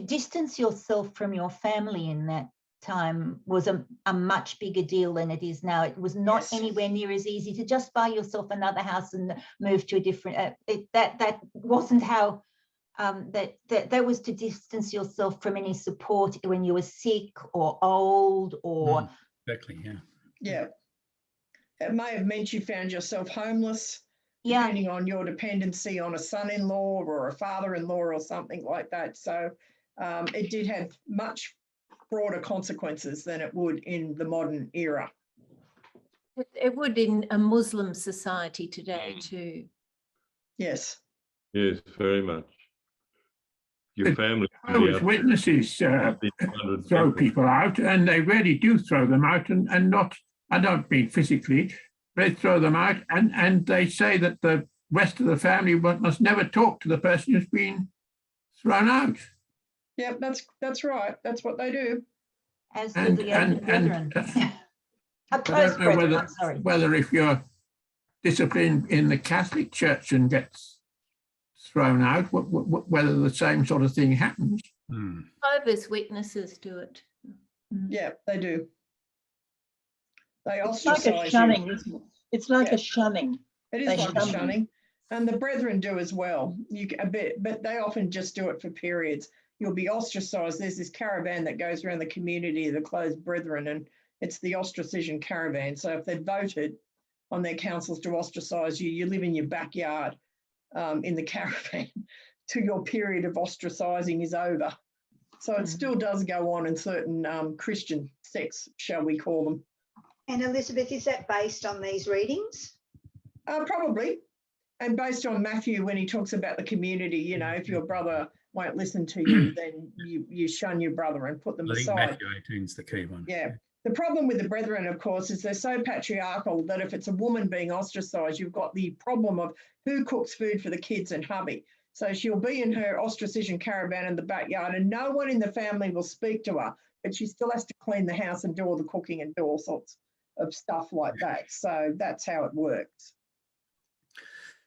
Speaker 6: distance yourself from your family in that time was a much bigger deal than it is now. It was not anywhere near as easy to just buy yourself another house and move to a different, that wasn't how, that was to distance yourself from any support when you were sick or old or.
Speaker 1: Exactly, yeah.
Speaker 2: Yeah. It may have meant you found yourself homeless, depending on your dependency on a son-in-law or a father-in-law or something like that. So it did have much broader consequences than it would in the modern era.
Speaker 16: It would in a Muslim society today too.
Speaker 2: Yes.
Speaker 12: Yes, very much. Your family.
Speaker 4: Jehovah's Witnesses throw people out, and they really do throw them out, and not, I don't mean physically, they throw them out, and they say that the rest of the family must never talk to the person who's been thrown out.
Speaker 2: Yeah, that's right. That's what they do.
Speaker 6: As do the other brethren. A close brethren, I'm sorry.
Speaker 4: Whether if you're disciplined in the Catholic Church and gets thrown out, whether the same sort of thing happens.
Speaker 16: Jehovah's Witnesses do it.
Speaker 2: Yeah, they do. They
Speaker 5: It's
Speaker 2: ostracize
Speaker 5: like a shunning,
Speaker 2: you.
Speaker 5: isn't it? It's like a shunning.
Speaker 2: It is
Speaker 5: They
Speaker 2: like a
Speaker 5: shun
Speaker 2: shunning. And the brethren do as well. A bit, but they often just do it for periods. You'll be ostracized. There's this caravan that goes around the community, the closed brethren, and it's the ostracism caravan. So if they voted on their councils to ostracize you, you live in your backyard in the caravan till your period of ostracizing is over. So it still does go on in certain Christian sects, shall we call them.
Speaker 15: And Elizabeth, is that based on these readings?
Speaker 2: Probably. And based on Matthew, when he talks about the community, you know, if your brother won't listen to you, then you shun your brother and put them
Speaker 1: I think
Speaker 2: aside.
Speaker 1: Matthew 18 is the key one.
Speaker 2: Yeah. The problem with the brethren, of course, is they're so patriarchal that if it's a woman being ostracized, you've got the problem of who cooks food for the kids and hubby. So she'll be in her ostracism caravan in the backyard and no one in the family will speak to her, but she still has to clean the house and do all the cooking and do all sorts of stuff like that. So that's how it works.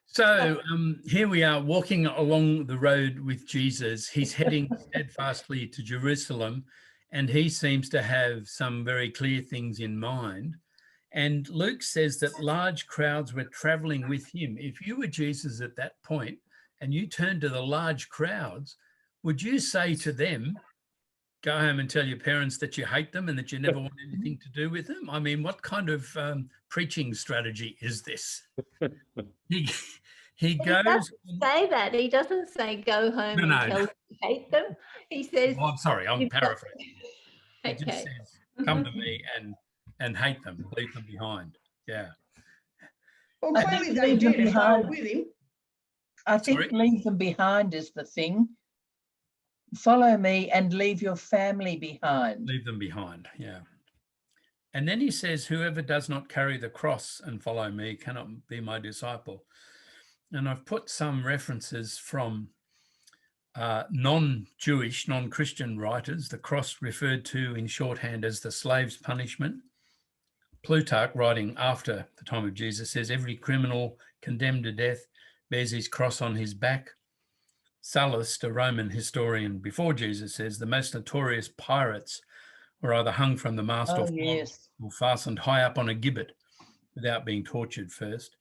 Speaker 1: So here we are walking along the road with Jesus. He's heading steadfastly to Jerusalem, and he seems to have some very clear things in mind. And Luke says that large crowds were traveling with him. If you were Jesus at that point and you turned to the large crowds, would you say to them, go home and tell your parents that you hate them and that you never want anything to do with them? I mean, what kind of preaching strategy is this? He goes.
Speaker 16: Doesn't say that. He doesn't say go home and tell them you hate them. He says.
Speaker 1: Oh, I'm sorry, I'm paraphrasing. He
Speaker 16: Okay.
Speaker 1: just says, come to me and hate them, leave them behind. Yeah.
Speaker 2: Well, clearly they did if they were with him.
Speaker 5: I think leave them behind is the thing. Follow me and leave your family behind.
Speaker 1: Leave them behind, yeah. And then he says, whoever does not carry the cross and follow me cannot be my disciple. And I've put some references from non-Jewish, non-Christian writers. The cross referred to in shorthand as the slave's punishment. Plutarch, writing after the time of Jesus, says every criminal condemned to death bears his cross on his back. Sallust, a Roman historian before Jesus, says the most notorious pirates were either hung from the mast or fastened high up on a gibbet without being tortured first.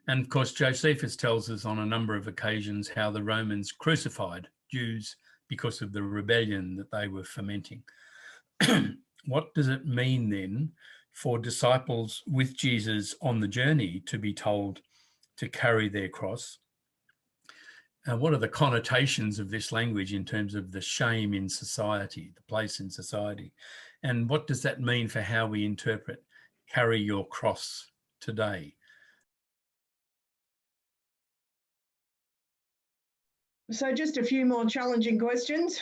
Speaker 1: And of course, Josephus tells us on a number of occasions how the Romans crucified Jews because of the rebellion that they were fomenting. What does it mean then for disciples with Jesus on the journey to be told to carry their cross? What are the connotations of this language in terms of the shame in society, the place in society? And what does that mean for how we interpret carry your cross today?
Speaker 2: So just a few more challenging questions.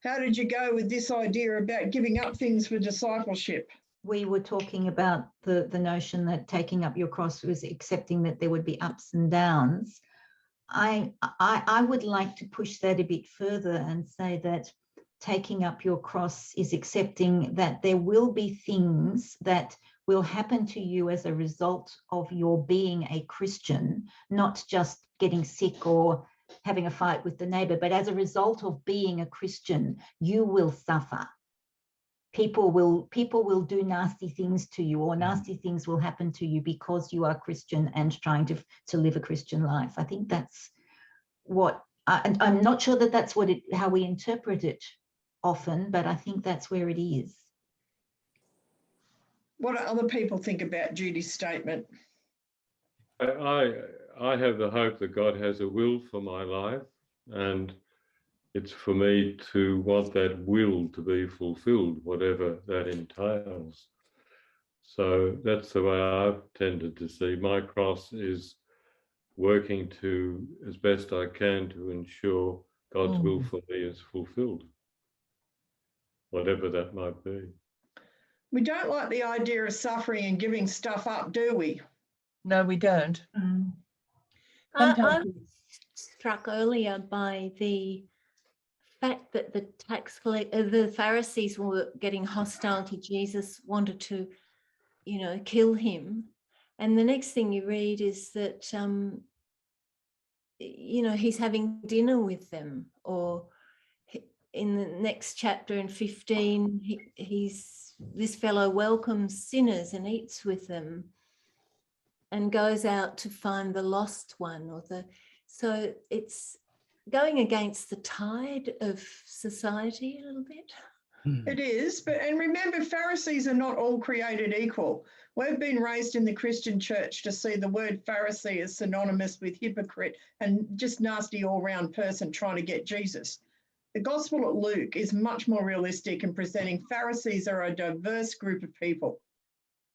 Speaker 2: How did you go with this idea about giving up things for discipleship?
Speaker 6: We were talking about the notion that taking up your cross was accepting that there would be ups and downs. I would like to push that a bit further and say that taking up your cross is accepting that there will be things that will happen to you as a result of your being a Christian, not just getting sick or having a fight with the neighbor, but as a result of being a Christian, you will suffer. People will do nasty things to you, or nasty things will happen to you because you are Christian and trying to live a Christian life. I think that's what, and I'm not sure that that's how we interpret it often, but I think that's where it is.
Speaker 2: What do other people think about Judy's statement?
Speaker 12: I have the hope that God has a will for my life, and it's for me to want that will to be fulfilled, whatever that entails. So that's the way I've tended to see my cross, is working to, as best I can, to ensure God's will for me is fulfilled, whatever that might be.
Speaker 2: We don't like the idea of suffering and giving stuff up, do we?
Speaker 5: No, we don't.
Speaker 16: I was struck earlier by the fact that the Pharisees were getting hostile to Jesus, wanted to, kill him. And the next thing you read is that, he's having dinner with them, or in the next chapter in 15, this fellow welcomes sinners and eats with them and goes out to find the lost one, so it's going against the tide of society a little bit.
Speaker 2: It is, and remember, Pharisees are not all created equal. We've been raised in the Christian church to see the word Pharisee as synonymous with hypocrite and just nasty all-round person trying to get Jesus. The Gospel of Luke is much more realistic in presenting Pharisees are a diverse group of people.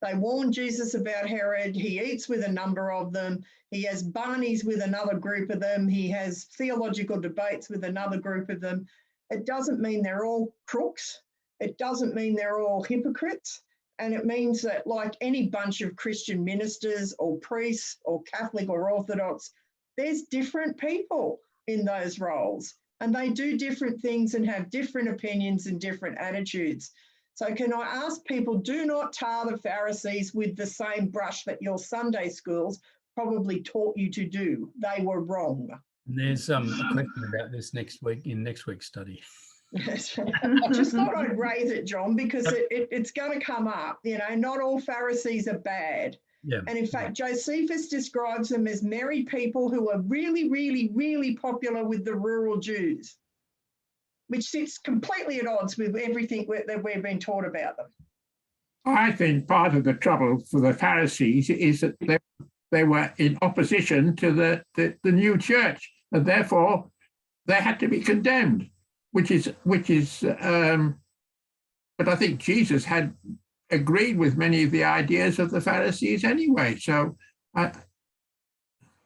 Speaker 2: They warn Jesus about Herod. He eats with a number of them. He has Barneys with another group of them. He has theological debates with another group of them. It doesn't mean they're all crooks. It doesn't mean they're all hypocrites. And it means that, like any bunch of Christian ministers or priests or Catholic or Orthodox, there's different people in those roles. And they do different things and have different opinions and different attitudes. So can I ask people, do not tar the Pharisees with the same brush that your Sunday schools probably taught you to do. They were wrong.
Speaker 1: And there's a question about this next week in next week's study.
Speaker 2: Yes. I just thought I'd raise it, John, because it's going to come up. Not all Pharisees are bad.
Speaker 1: Yeah.
Speaker 2: And in fact, Josephus describes them as merry people who are really, really, really popular with the rural Jews, which sits completely at odds with everything that we've been taught about them.
Speaker 4: I think part of the trouble for the Pharisees is that they were in opposition to the new church, and therefore they had to be condemned, which is. But I think Jesus had agreed with many of the ideas of the Pharisees anyway. So,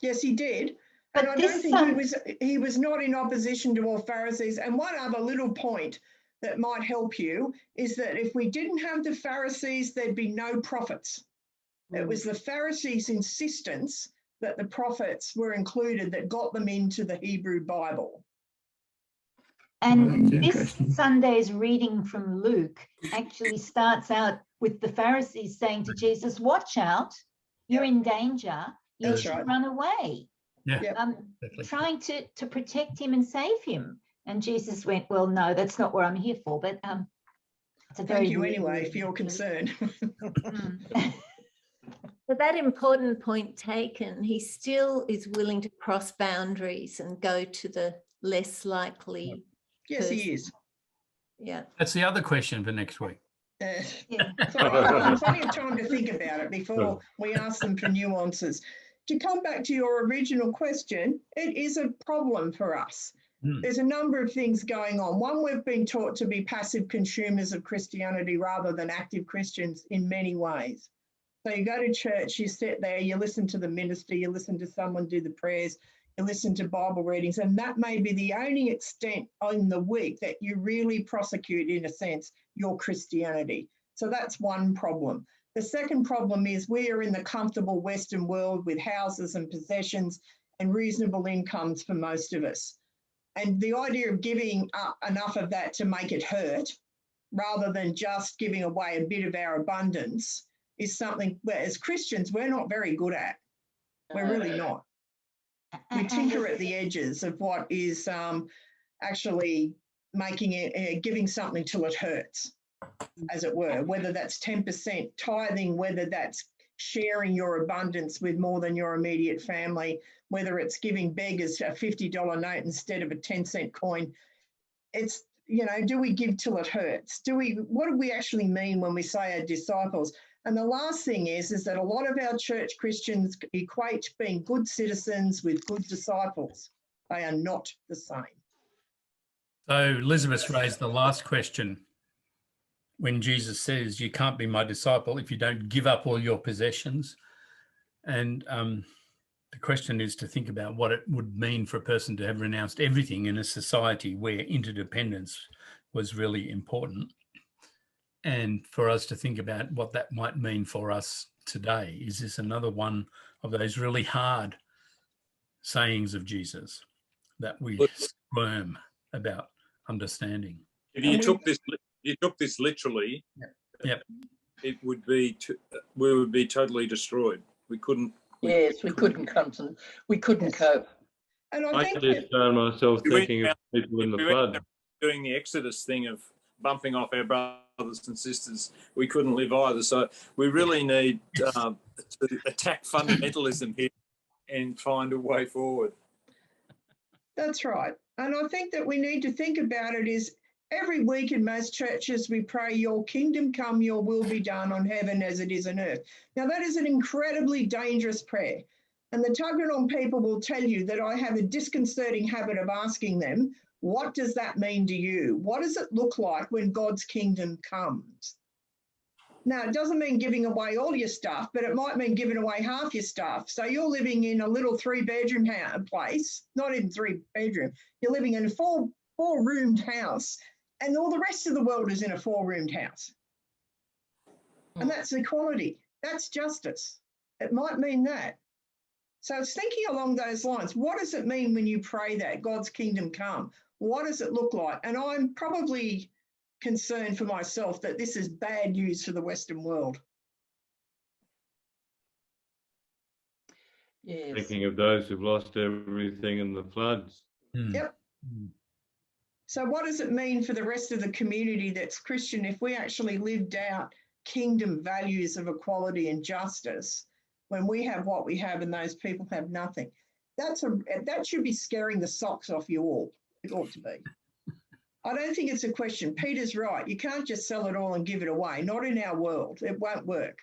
Speaker 2: yes, he did. And I don't think he was not in opposition to all Pharisees. And one other little point that might help you is that if we didn't have the Pharisees, there'd be no prophets. It was the Pharisees' insistence that the prophets were included that got them into the Hebrew Bible.
Speaker 6: And this Sunday's reading from Luke actually starts out with the Pharisees saying to Jesus, watch out, you're in danger, you should run away. Trying to protect him and save him. And Jesus went, well, no, that's not what I'm here for. But it's a very
Speaker 2: thank you anyway, if you're concerned.
Speaker 16: So that important point taken, he still is willing to cross boundaries and go to the less likely.
Speaker 2: Yes, he is.
Speaker 16: Yeah.
Speaker 1: That's the other question for next week.
Speaker 2: So I'll have plenty of time to think about it before we ask them for nuances. To come back to your original question, it is a problem for us. There's a number of things going on. One, we've been taught to be passive consumers of Christianity rather than active Christians in many ways. So you go to church, you sit there, you listen to the minister, you listen to someone do the prayers, listen to Bible readings, and that may be the only extent in the week that you really prosecute, in a sense, your Christianity. So that's one problem. The second problem is we are in the comfortable Western world with houses and possessions and reasonable incomes for most of us. And the idea of giving up enough of that to make it hurt, rather than just giving away a bit of our abundance, is something that as Christians, we're not very good at. We're really not. We tinker at the edges of what is actually making it, giving something till it hurts, as it were, whether that's 10% tithing, whether that's sharing your abundance with more than your immediate family, whether it's giving beggars a $50 note instead of a 10-cent coin. It's, you know, do we give till it hurts? What do we actually mean when we say our disciples? And the last thing is that a lot of our church Christians equate being good citizens with good disciples. They are not the same.
Speaker 1: So Elizabeth raised the last question when Jesus says, you can't be my disciple if you don't give up all your possessions. And the question is to think about what it would mean for a person to have renounced everything in a society where interdependence was really important. And for us to think about what that might mean for us today. Is this another one of those really hard sayings of Jesus that we squirm about understanding?
Speaker 10: If you took this literally,
Speaker 1: yep,
Speaker 10: it would be we would be totally destroyed. We couldn't.
Speaker 5: Yes, we couldn't cope.
Speaker 2: And
Speaker 12: I just found myself thinking of people in the flood.
Speaker 10: Doing the Exodus thing of bumping off our brothers and sisters, we couldn't live either. So we really need to attack fundamentalism here and find a way forward.
Speaker 2: That's right. And I think that we need to think about it is every week in most churches we pray, your kingdom come, your will be done on heaven as it is on earth. Now that is an incredibly dangerous prayer. And the tugging on people will tell you that I have a disconcerting habit of asking them, what does that mean to you? What does it look like when God's kingdom comes? Now, it doesn't mean giving away all your stuff, but it might mean giving away half your stuff. So you're living in a little 3-bedroom place, not even 3-bedroom. You're living in a four-roomed house, and all the rest of the world is in a 4-roomed house. And that's equality. That's justice. It might mean that. So it's thinking along those lines. What does it mean when you pray that God's kingdom come? What does it look like? And I'm probably concerned for myself that this is bad news for the Western world.
Speaker 5: Yes.
Speaker 12: Thinking of those who've lost everything in the floods.
Speaker 2: Yep. So what does it mean for the rest of the community that's Christian if we actually lived out kingdom values of equality and justice when we have what we have and those people have nothing? That should be scaring the socks off you all. It ought to be. I don't think it's a question. Peter's right. You can't just sell it all and give it away. Not in our world. It won't work.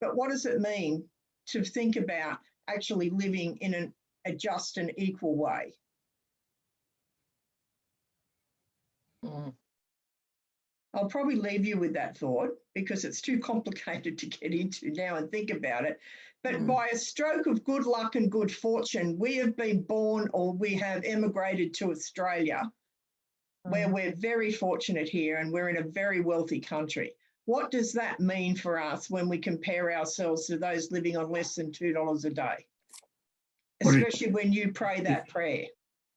Speaker 2: But what does it mean to think about actually living in a just and equal way? I'll probably leave you with that thought because it's too complicated to get into now and think about it. But by a stroke of good luck and good fortune, we have been born or we have emigrated to Australia, where we're very fortunate here and we're in a very wealthy country. What does that mean for us when we compare ourselves to those living on less than $2 a day? Especially when you pray that prayer.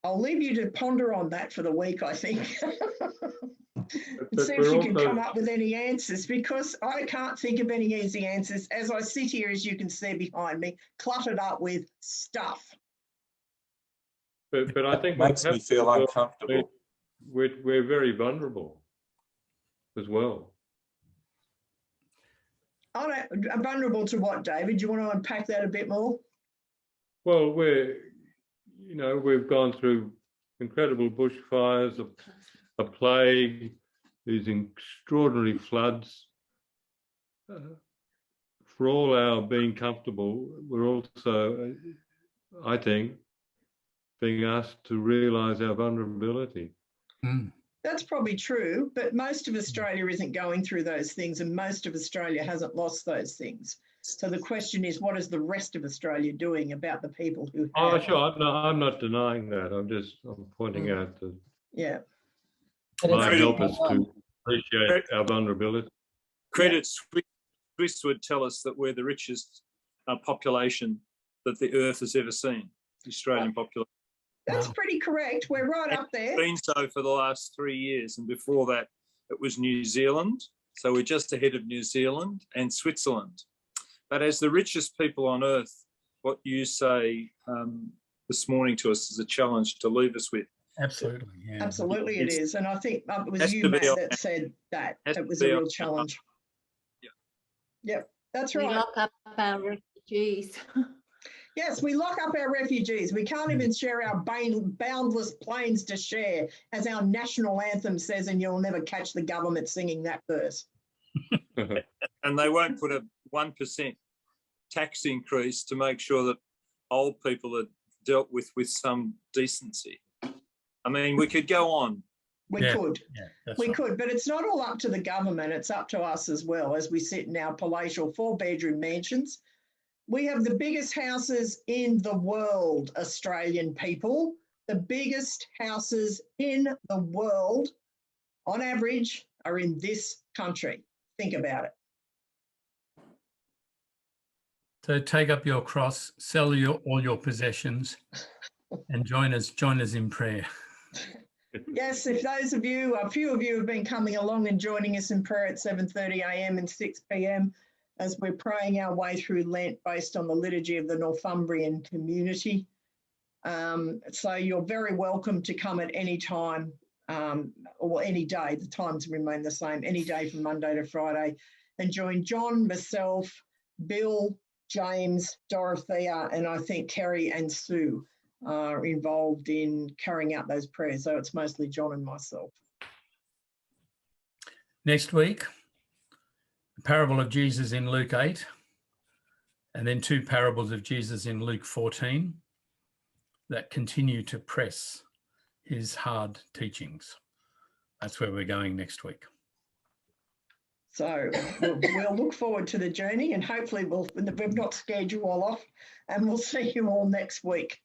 Speaker 2: I'll leave you to ponder on that for the week, I think. And see if you can come up with any answers, because I can't think of any easy answers as I sit here, as you can see behind me, cluttered up with stuff.
Speaker 12: But I think
Speaker 13: it makes me feel uncomfortable.
Speaker 12: We're very vulnerable as well.
Speaker 2: Vulnerable to what, David? Do you want to unpack that a bit more?
Speaker 12: Well, we've gone through incredible bushfires, a plague, these extraordinary floods. For all our being comfortable, we're also, I think, being asked to realise our vulnerability.
Speaker 2: That's probably true, but most of Australia isn't going through those things, and most of Australia hasn't lost those things. So the question is, what is the rest of Australia doing about the people who
Speaker 12: Oh,
Speaker 2: have?
Speaker 12: sure. I'm not denying that. I'm pointing out that
Speaker 2: Yeah.
Speaker 12: might help us to appreciate our vulnerability.
Speaker 10: Credit Swiss would tell us that we're the richest population that the earth has ever seen, the Australian population.
Speaker 2: That's pretty correct. We're right up there.
Speaker 10: It's been so for the last 3 years, and before that it was New Zealand. So we're just ahead of New Zealand and Switzerland. But as the richest people on earth, what you say this morning to us is a challenge to leave us with.
Speaker 1: Absolutely, yeah.
Speaker 2: Absolutely it is. And I think it was you, Matt, that said that. It was a real challenge. Yep, that's right.
Speaker 16: We lock up our refugees.
Speaker 2: Yes, we lock up our refugees. We can't even share our boundless plains to share, as our national anthem says, and you'll never catch the government singing that verse.
Speaker 10: And they won't put a 1% tax increase to make sure that old people are dealt with some decency. I mean, we could go on.
Speaker 2: We could, but it's not all up to the government. It's up to us as well, as we sit in our palatial 4-bedroom mansions. We have the biggest houses in the world, Australian people. The biggest houses in the world, on average, are in this country. Think about it.
Speaker 1: So take up your cross, sell all your possessions, and join us in prayer.
Speaker 2: Yes, if those of you, a few of you have been coming along and joining us in prayer at 7:30 a.m. and 6 p.m. as we're praying our way through Lent based on the liturgy of the Northumbrian community. So you're very welcome to come at any time or any day. The times remain the same, any day from Monday to Friday, and join John, myself, Bill, James, Dorothea, and I think Kerry and Sue are involved in carrying out those prayers. So it's mostly John and myself.
Speaker 1: Next week, the parable of Jesus in Luke 8, and then 2 parables of Jesus in Luke 14 that continue to press his hard teachings. That's where we're going next week.
Speaker 2: So we'll look forward to the journey, and hopefully we've not scared you all off, and we'll see you all next week.